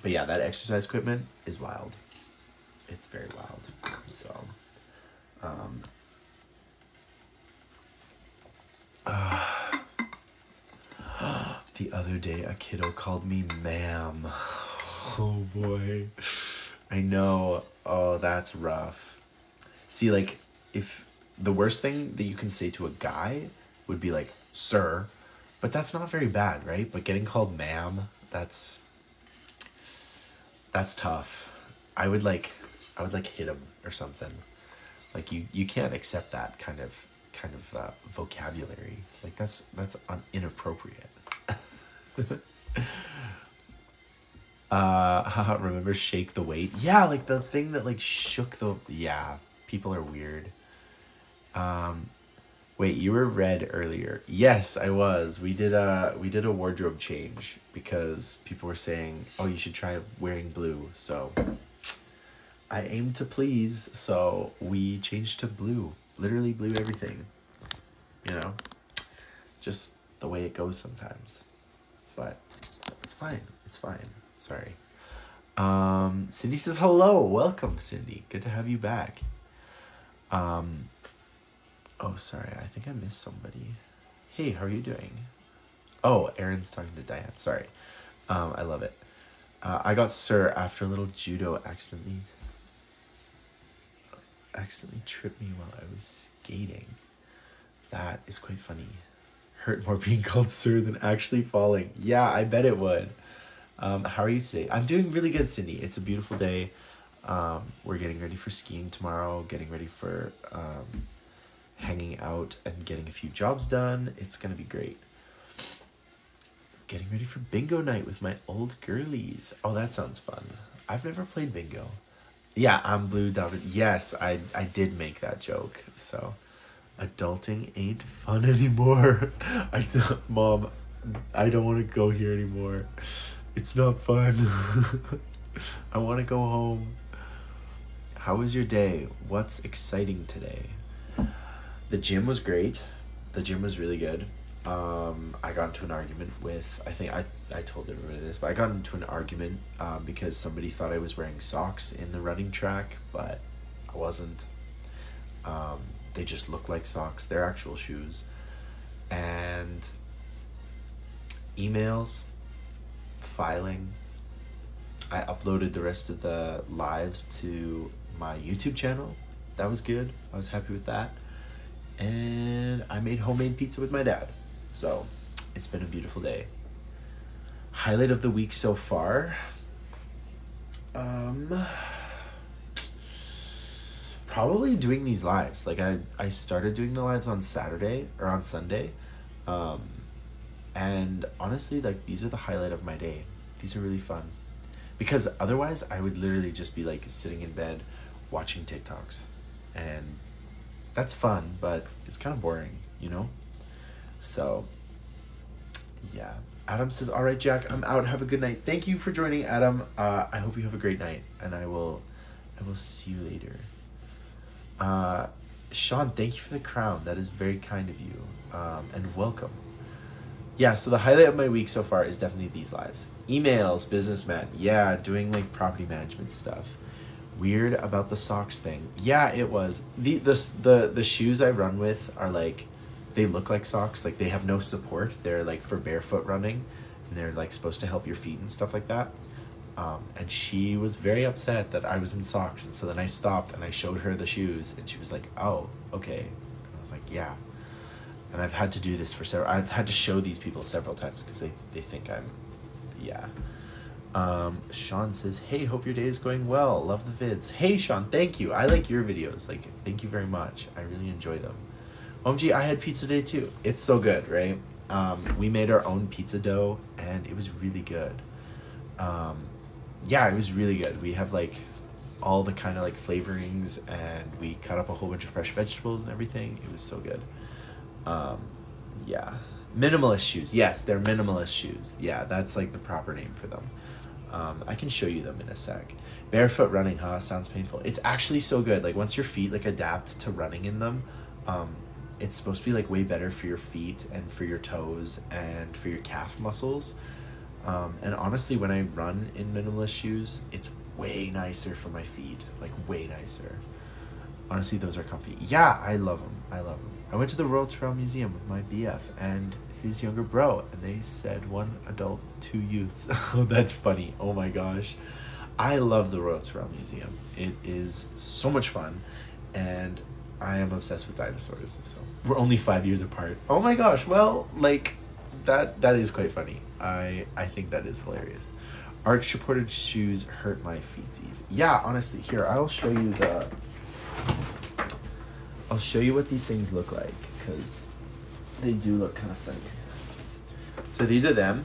But yeah, that exercise equipment is wild. It's very wild. So, the other day a kiddo called me ma'am. Oh boy. I know. Oh, that's rough. See, like, if the worst thing that you can say to a guy would be like, sir, but that's not very bad, right? But getting called ma'am, that's tough. I would like hit him or something. Like, you can't accept that kind of vocabulary. Like, that's inappropriate. Remember shake the weight? Yeah, like the thing that like shook the, yeah, people are weird. Wait, you were red earlier. Yes, I was. We did a wardrobe change because people were saying, oh, you should try wearing blue. So I aim to please, so we changed to blue. Literally blue everything. You know? Just the way it goes sometimes. But it's fine. It's fine. Sorry. Cindy says hello. Welcome, Cindy. Good to have you back. Oh, sorry. I think I missed somebody. Hey, how are you doing? Oh, Aaron's talking to Diane. Sorry. I love it. I got sir after a little judo accidentally tripped me while I was skating. That is quite funny. Hurt more being called sir than actually falling. Yeah, I bet it would. How are you today? I'm doing really good, Cindy. It's a beautiful day. We're getting ready for skiing tomorrow, getting ready for hanging out and getting a few jobs done. It's gonna be great. Getting ready for bingo night with my old girlies. Oh, that sounds fun. I've never played bingo. Yeah, I'm Blue David. Yes, I did make that joke. So, adulting ain't fun anymore. Mom, I don't want to go here anymore. It's not fun. I want to go home. How was your day? What's exciting today? The gym was great. The gym was really good. I got into an argument with, I think I told everybody this, but I got into an argument because somebody thought I was wearing socks in the running track, but I wasn't. They just look like socks. They're actual shoes. And emails, filing. I uploaded the rest of the lives to my YouTube channel. That was good. I was happy with that. And I made homemade pizza with my dad. So it's been a beautiful day. Highlight of the week so far. probably doing these lives. Like I started doing the lives on Saturday or on Sunday. And honestly, like, these are the highlight of my day. These are really fun. Because otherwise, I would literally just be, like, sitting in bed watching TikToks. And that's fun, but it's kind of boring, you know? So, yeah. Adam says, all right, Jack, I'm out. Have a good night. Thank you for joining, Adam. I hope you have a great night. And I will see you later. Sean, thank you for the crown. That is very kind of you. And welcome. Yeah, so the highlight of my week so far is definitely these lives. Emails, businessman. Yeah, doing like property management stuff. Weird about the socks thing. Yeah, it was. The shoes I run with are like, they look like socks. Like, they have no support. They're like for barefoot running, and they're like supposed to help your feet and stuff like that. And she was very upset that I was in socks. And so then I stopped and I showed her the shoes, and she was like, oh, okay. And I was like, yeah. And I've had to do this for I've had to show these people several times because they think I'm, yeah. Sean says, hey, hope your day is going well. Love the vids. Hey, Sean, thank you. I like your videos. Like, thank you very much. I really enjoy them. OMG, I had pizza day too. It's so good, right? We made our own pizza dough, and it was really good. Yeah, it was really good. We have like all the kind of like flavorings, and we cut up a whole bunch of fresh vegetables and everything. It was so good. Yeah, minimalist shoes. Yes, they're minimalist shoes. Yeah, that's like the proper name for them. I can show you them in a sec. Barefoot running, huh? Sounds painful. It's actually so good. Like, once your feet like adapt to running in them, it's supposed to be like way better for your feet and for your toes and for your calf muscles. And honestly, when I run in minimalist shoes, it's way nicer for my feet. Like, way nicer. Honestly, those are comfy. Yeah, I love them. I love them. I went to the Royal Trail Museum with my BF and his younger bro, and they said 1 adult, 2 youths. Oh, that's funny. Oh my gosh. I love the Royal Trail Museum. It is so much fun, and I am obsessed with dinosaurs. So we're only 5 years apart. Oh my gosh. Well, like, that is quite funny. I think that is hilarious. Arch supported shoes hurt my feetsies. Yeah, honestly, here, I'll show you what these things look like, because they do look kind of funny. So these are them.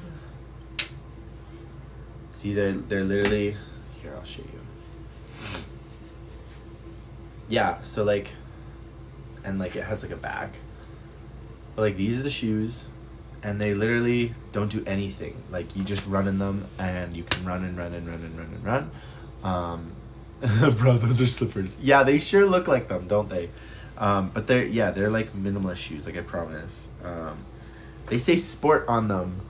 See, they're literally, here, I'll show you. Yeah, so like, and like it has like a back. But like, these are the shoes, and they literally don't do anything. Like, you just run in them, and you can run and run and run and run and run. Bro, those are slippers. Yeah, they sure look like them, don't they? But they're like minimalist shoes, like, I promise. They say sport on them.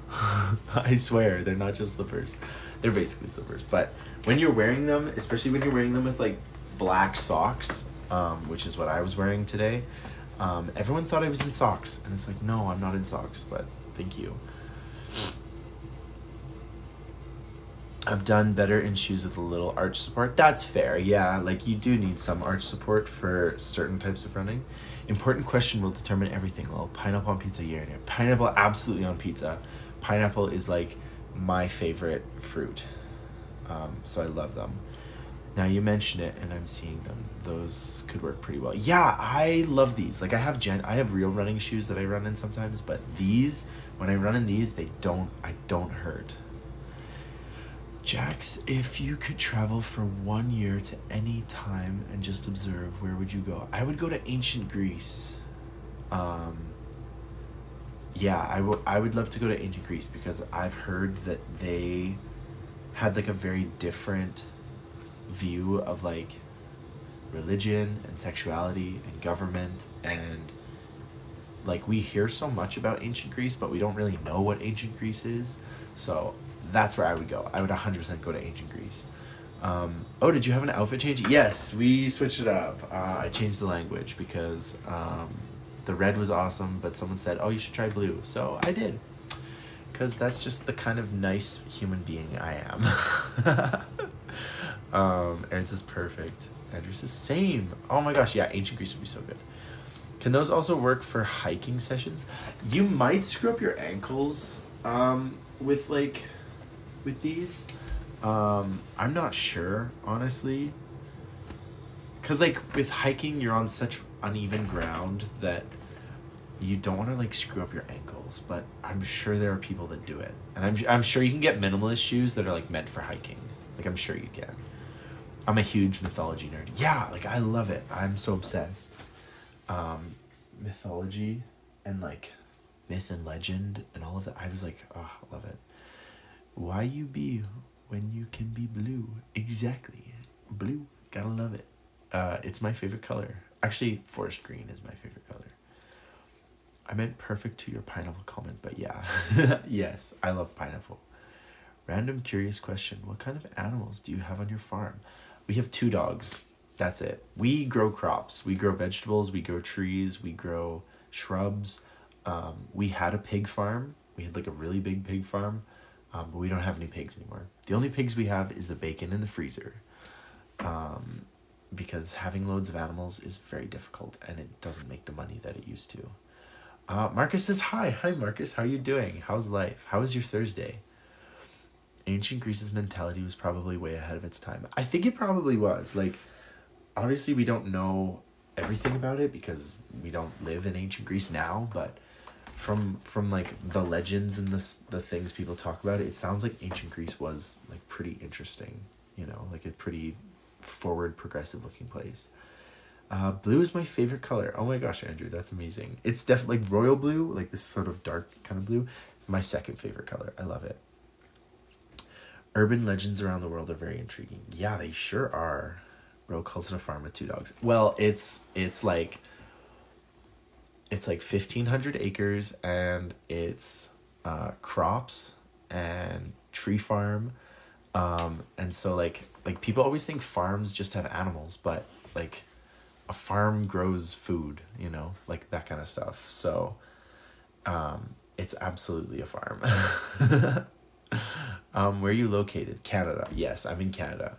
I swear, they're not just slippers. They're basically slippers. But when you're wearing them, especially when you're wearing them with like black socks, which is what I was wearing today, everyone thought I was in socks. And it's like, no, I'm not in socks, but thank you. I've done better in shoes with a little arch support. That's fair, yeah. Like, you do need some arch support for certain types of running. Important question will determine everything. Well, pineapple on pizza, yeah. Pineapple absolutely on pizza. Pineapple is like my favorite fruit. So I love them. Now you mention it, and I'm seeing them. Those could work pretty well. Yeah, I love these. Like, I have real running shoes that I run in sometimes, but these, when I run in these, I don't hurt. Jax, if you could travel for 1 year to any time and just observe, where would you go? I would go to ancient Greece. Yeah, I would love to go to ancient Greece, because I've heard that they had like a very different view of like religion and sexuality and government, and like, we hear so much about ancient Greece, but we don't really know what ancient Greece is. So that's where I would go. I would 100% go to ancient Greece. Oh, did you have an outfit change? Yes, we switched it up. I changed the language because the red was awesome, but someone said, oh, you should try blue. So I did, because that's just the kind of nice human being I am. Aaron says, perfect. Andrew says, same. Oh my gosh, yeah, ancient Greece would be so good. Can those also work for hiking sessions? You might screw up your ankles with these. I'm not sure, honestly, Because, like, with hiking, you're on such uneven ground that you don't want to, like, screw up your ankles. But I'm sure there are people that do it. And I'm sure you can get minimalist shoes that are, like, meant for hiking. Like, I'm sure you can. I'm a huge mythology nerd. Yeah, like, I love it. I'm so obsessed. Mythology and, like, myth and legend and all of that. I was like, oh, I love it. Why you be when you can be blue? Exactly. Blue. Gotta love it. It's my favorite color. Actually, forest green is my favorite color. I meant perfect to your pineapple comment, but yeah. Yes, I love pineapple. Random curious question. What kind of animals do you have on your farm? We have 2 dogs. That's it. We grow crops. We grow vegetables. We grow trees. We grow shrubs. We had a pig farm. We had, like, a really big pig farm. But we don't have any pigs anymore. The only pigs we have is the bacon in the freezer. Because having loads of animals is very difficult and it doesn't make the money that it used to. Marcus says hi. Hi, Marcus. How are you doing? How's life? How was your Thursday? Ancient Greece's mentality was probably way ahead of its time. I think it probably was. Like, obviously we don't know everything about it because we don't live in ancient Greece now, but from like the legends and the things people talk about, it sounds like ancient Greece was, like, pretty interesting, you know, like a pretty forward progressive looking place. Blue is my favorite color. Oh my gosh, Andrew, that's amazing. It's definitely like royal blue, like this sort of dark kind of blue. It's my second favorite color. I love it. Urban legends around the world are very intriguing. Yeah, they sure are. Bro calls it a farm with 2 dogs. Well, it's like 1,500 acres and it's crops and tree farm. And so like people always think farms just have animals, but like a farm grows food, you know, like that kind of stuff. So it's absolutely a farm. Where are you located? Canada. Yes, I'm in Canada.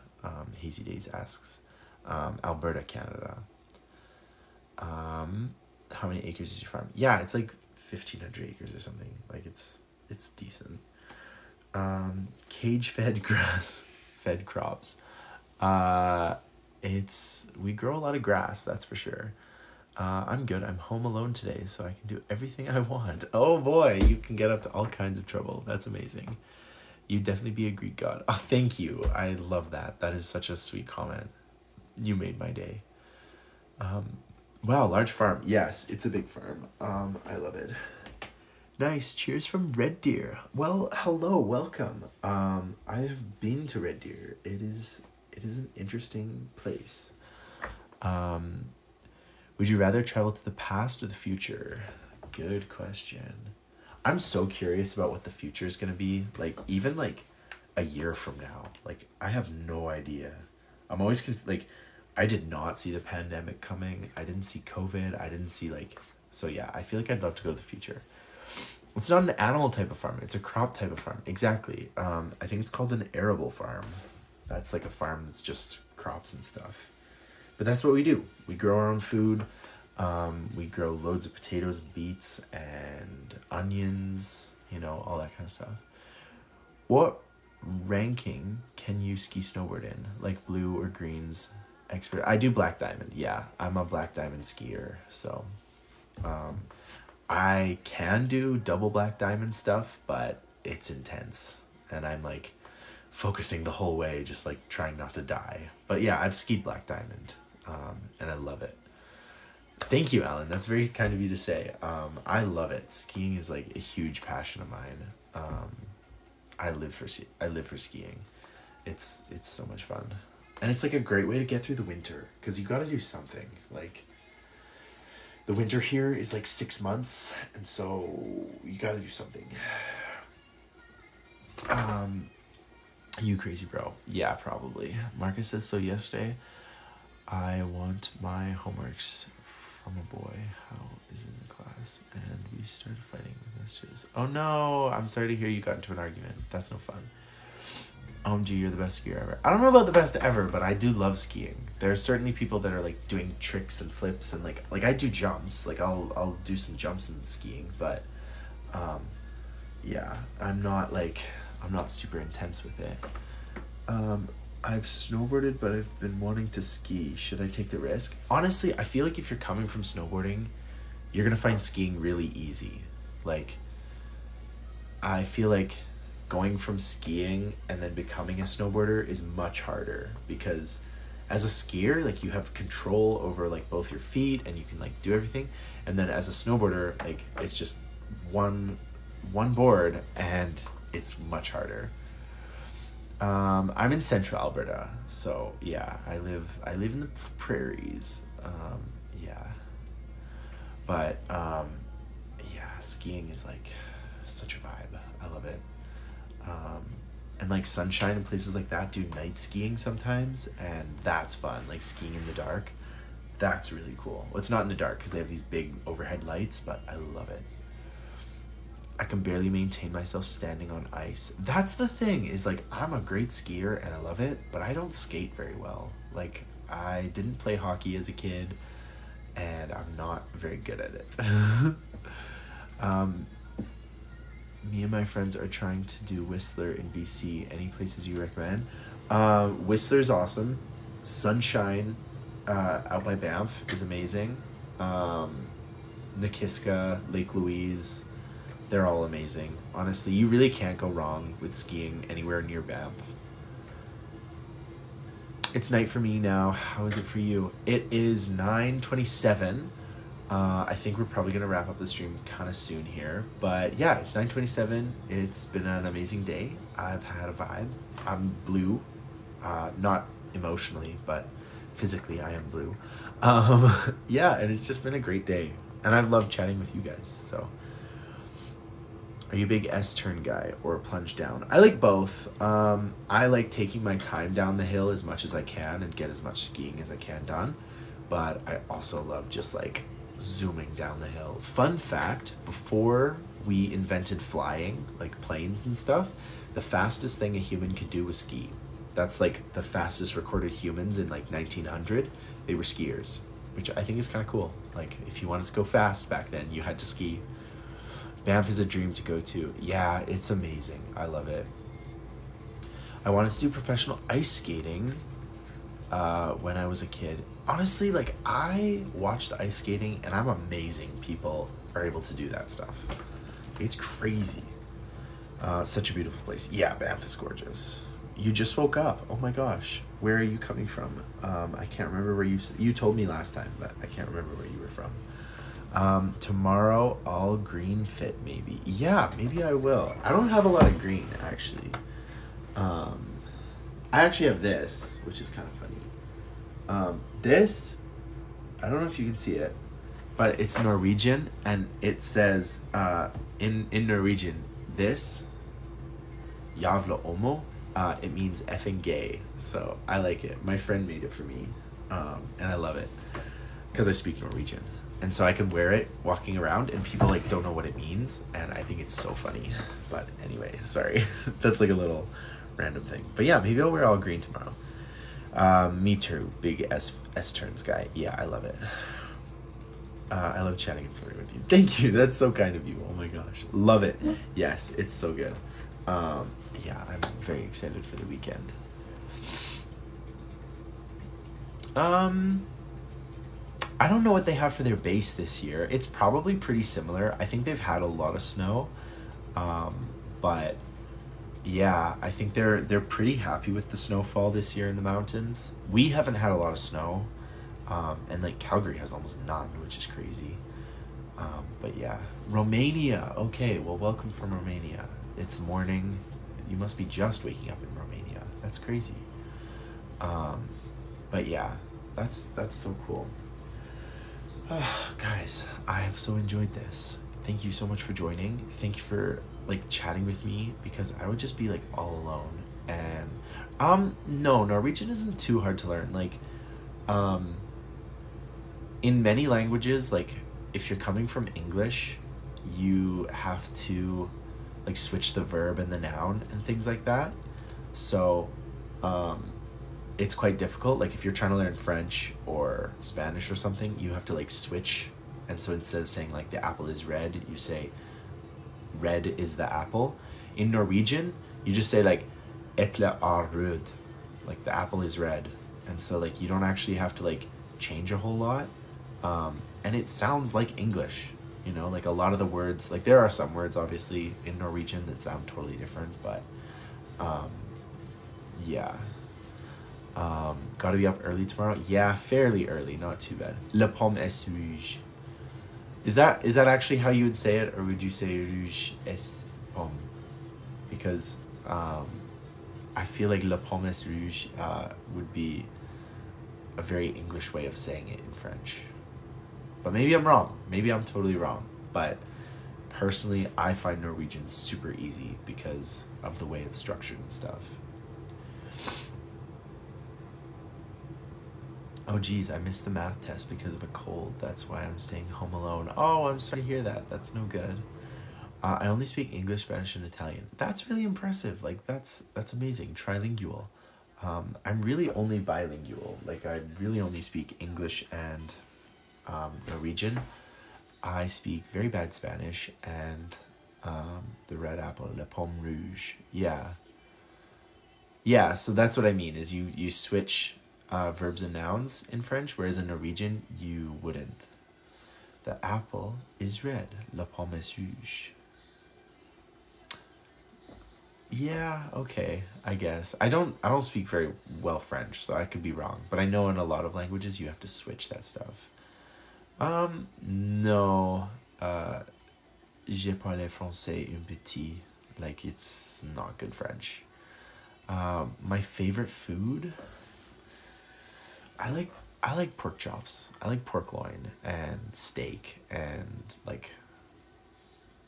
Hazy Days asks. Alberta, Canada. How many acres is your farm? Yeah, it's like 1,500 acres or something. Like it's decent. Cage fed grass fed crops. We grow a lot of grass, that's for sure. I'm good. I'm home alone today, so I can do everything I want. Oh boy, you can get up to all kinds of trouble. That's amazing. You'd definitely be a Greek god. Oh, thank you. I love that. That is such a sweet comment. You made my day. Wow, large farm. Yes, it's a big farm. I love it. Nice. Cheers from Red Deer. Well, hello, welcome. I have been to Red Deer. It is an interesting place. Would you rather travel to the past or the future? Good question. I'm so curious about what the future is going to be. Like, even like a year from now. Like, I have no idea. I'm always I did not see the pandemic coming. I didn't see COVID. I didn't see so yeah, I feel like I'd love to go to the future. It's not an animal type of farm. It's a crop type of farm. Exactly. I think it's called an arable farm. That's like a farm that's just crops and stuff. But that's what we do. We grow our own food. We grow loads of potatoes and beets and onions, you know, all that kind of stuff. What ranking can you ski snowboard in? Like blue or greens? Expert. I do black diamond. Yeah, I'm a black diamond skier. So I can do double black diamond stuff, but it's intense. And I'm like focusing the whole way, just like trying not to die. But yeah, I've skied black diamond. And I love it. Thank you, Alan. That's very kind of you to say. I love it. Skiing is like a huge passion of mine. I live for skiing. It's so much fun. And it's like a great way to get through the winter because you got to do something. Like the winter here is like 6 months, and so you got to do something. You crazy bro. Yeah, probably. Marcus says so yesterday. I want my homeworks from a boy. How is in the class? And we started fighting with messages. Oh no, I'm sorry to hear you got into an argument. That's no fun. OMG, you're the best skier ever. I don't know about the best ever, but I do love skiing. There are certainly people that are like doing tricks and flips and like I do jumps. Like I'll do some jumps in skiing, but yeah, I'm not super intense with it. I've snowboarded, but I've been wanting to ski. Should I take the risk? Honestly, I feel like if you're coming from snowboarding, you're gonna find skiing really easy. Like, I feel like going from skiing and then becoming a snowboarder is much harder because as a skier, like you have control over like both your feet and you can like do everything. And then as a snowboarder, like it's just one board and it's much harder. I'm in central Alberta, so yeah, I live in the prairies. Yeah, but yeah, skiing is like such a vibe. I love it. Um, and like sunshine and places like that do night skiing sometimes, and that's fun. Like skiing in the dark, that's really cool. Well, it's not in the dark because they have these big overhead lights, but I love it. I can barely maintain myself standing on ice. That's the thing, is like I'm a great skier and I love it, but I don't skate very well. Like I didn't play hockey as a kid and I'm not very good at it. um, Me and my friends are trying to do Whistler in BC. Any places you recommend? Whistler's awesome. Sunshine out by Banff is amazing. Nikiska, Lake Louise, they're all amazing. Honestly, you really can't go wrong with skiing anywhere near Banff. It's night for me now. How is it for you? It is 9:27. I think we're probably gonna wrap up the stream kind of soon here, but yeah, it's 9:27. It's been an amazing day. I've had a vibe. I'm blue, not emotionally, but physically I am blue. Yeah, and it's just been a great day, and I've loved chatting with you guys. So, are you a big S-turn guy or a plunge down? I like both. I like taking my time down the hill as much as I can and get as much skiing as I can done, but I also love just like zooming down the hill. Fun fact, before we invented flying, like planes and stuff, the fastest thing a human could do was ski. That's like the fastest recorded humans in like 1900. They were skiers, which I think is kind of cool. Like if you wanted to go fast back then, you had to ski. Banff is a dream to go to. Yeah, it's amazing. I love it. I wanted to do professional ice skating when I was a kid. Honestly, like I watched ice skating and I'm amazing people are able to do that stuff. It's crazy. Such a beautiful place. Yeah, Banff is gorgeous. You just woke up. Oh my gosh. Where are you coming from? I can't remember where you told me last time, but I can't remember where you were from. Tomorrow, all green fit maybe. Yeah, maybe I will. I don't have a lot of green actually. I actually have this, which is kind of funny. This, I don't know if you can see it, but it's Norwegian and it says in Norwegian, this, Javla Omo, it means effing gay. So I like it. My friend made it for me, and I love it because I speak Norwegian. And so I can wear it walking around and people like don't know what it means, and I think it's so funny. But anyway, sorry. That's like a little random thing. But yeah, maybe I'll wear all green tomorrow. Me too, big S-turns guy. Yeah, I love it. I love chatting and flirting with you. Thank you, that's so kind of you. Oh my gosh, love it. Yes, it's so good. Yeah, I'm very excited for the weekend. I don't know what they have for their base this year. It's probably pretty similar. I think they've had a lot of snow, but yeah, I think they're pretty happy with the snowfall this year in the mountains. We haven't had a lot of snow, and like Calgary has almost none, which is crazy. But yeah, Romania. Okay, well, welcome from Romania. It's morning. You must be just waking up in Romania. That's crazy. But yeah, that's so cool. Guys, I have so enjoyed this. Thank you so much for joining. Thank you for like chatting with me, because I would just be like all alone. And no, Norwegian isn't too hard to learn. Like in many languages, like if you're coming from English, you have to like switch the verb and the noun and things like that. So it's quite difficult. Like if you're trying to learn French or Spanish or something, you have to like switch. And so instead of saying like the apple is red, you say red is the apple. In Norwegian, you just say like eple er rød. like the apple is red, and so like you don't actually have to like change a whole lot, and it sounds like English. You know, like a lot of the words, like there are some words obviously in Norwegian that sound totally different, but um, yeah. Gotta be up early tomorrow. Yeah, fairly early, not too bad. Le pomme est rouge. Is that actually how you would say it, or would you say rouge est pomme? Because I feel like le pomme est rouge would be a very English way of saying it in French. But maybe I'm wrong. Maybe I'm totally wrong. But personally, I find Norwegian super easy because of the way it's structured and stuff. Oh geez, I missed the math test because of a cold. That's why I'm staying home alone. Oh, I'm sorry to hear that. That's no good. I only speak English, Spanish, and Italian. That's really impressive. Like that's amazing. Trilingual. I'm really only bilingual. Like I really only speak English and Norwegian. I speak very bad Spanish and the red apple, le pomme rouge. Yeah. Yeah, so that's what I mean is you switch verbs and nouns in French, whereas in Norwegian you wouldn't. The apple is red. La pomme est rouge. Yeah, okay, I guess. I don't speak very well French, so I could be wrong. But I know in a lot of languages you have to switch that stuff. No. J'ai parlé français un petit. Like it's not good French. My favorite food? I like I like pork chops. I like pork loin and steak and like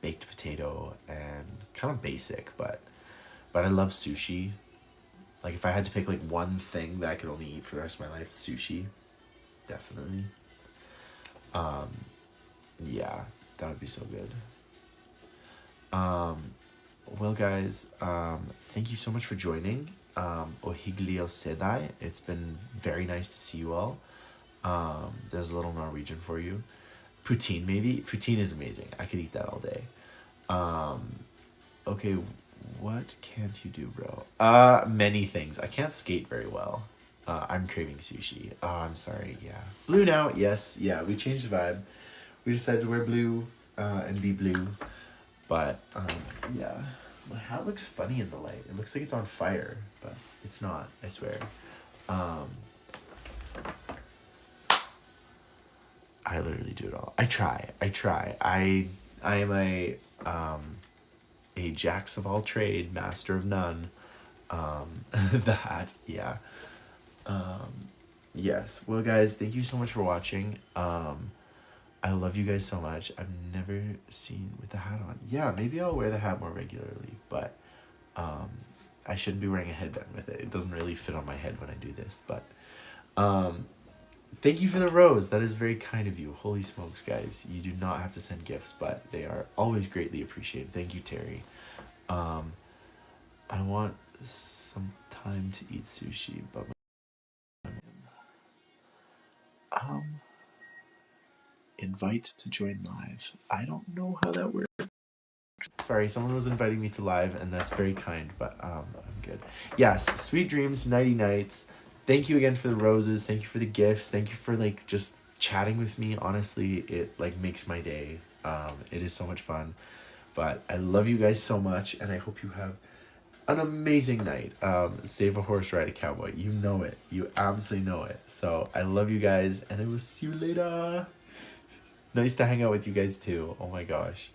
baked potato and kind of basic, but I love sushi. Like if I had to pick like one thing that I could only eat for the rest of my life, sushi, definitely. Um, yeah, that would be so good. Um, well, guys, thank you so much for joining. Ohiglio sedai. It's been very nice to see you all. There's a little Norwegian for you. Poutine, maybe. Poutine is amazing. I could eat that all day. Okay, what can't you do, bro? Many things. I can't skate very well. I'm craving sushi. Oh, I'm sorry. Yeah, blue now. Yes. Yeah, we changed the vibe. We decided to wear blue and be blue. But yeah, my hat looks funny in the light. It looks like it's on fire, but it's not. I swear. I literally do it all. I try. I am a jacks of all trade, master of none. The hat, yeah. Yes. Well, guys, thank you so much for watching. I love you guys so much. I've never seen with the hat on. Yeah, maybe I'll wear the hat more regularly, but I shouldn't be wearing a headband with it. It doesn't really fit on my head when I do this, but thank you for the rose. That is very kind of you. Holy smokes, guys. You do not have to send gifts, but they are always greatly appreciated. Thank you, Terry. I want some time to eat sushi, but invite to join live. I don't know how that works. Sorry, someone was inviting me to live, and that's very kind, but I'm good. Yes, sweet dreams, nighty nights. Thank you again for the roses. Thank you for the gifts. Thank you for like just chatting with me. Honestly, it like makes my day. It is so much fun. But I love you guys so much, and I hope you have an amazing night. Save a horse, ride a cowboy. You know it. You absolutely know it. So I love you guys, and I will see you later. Nice to hang out with you guys too. Oh my gosh.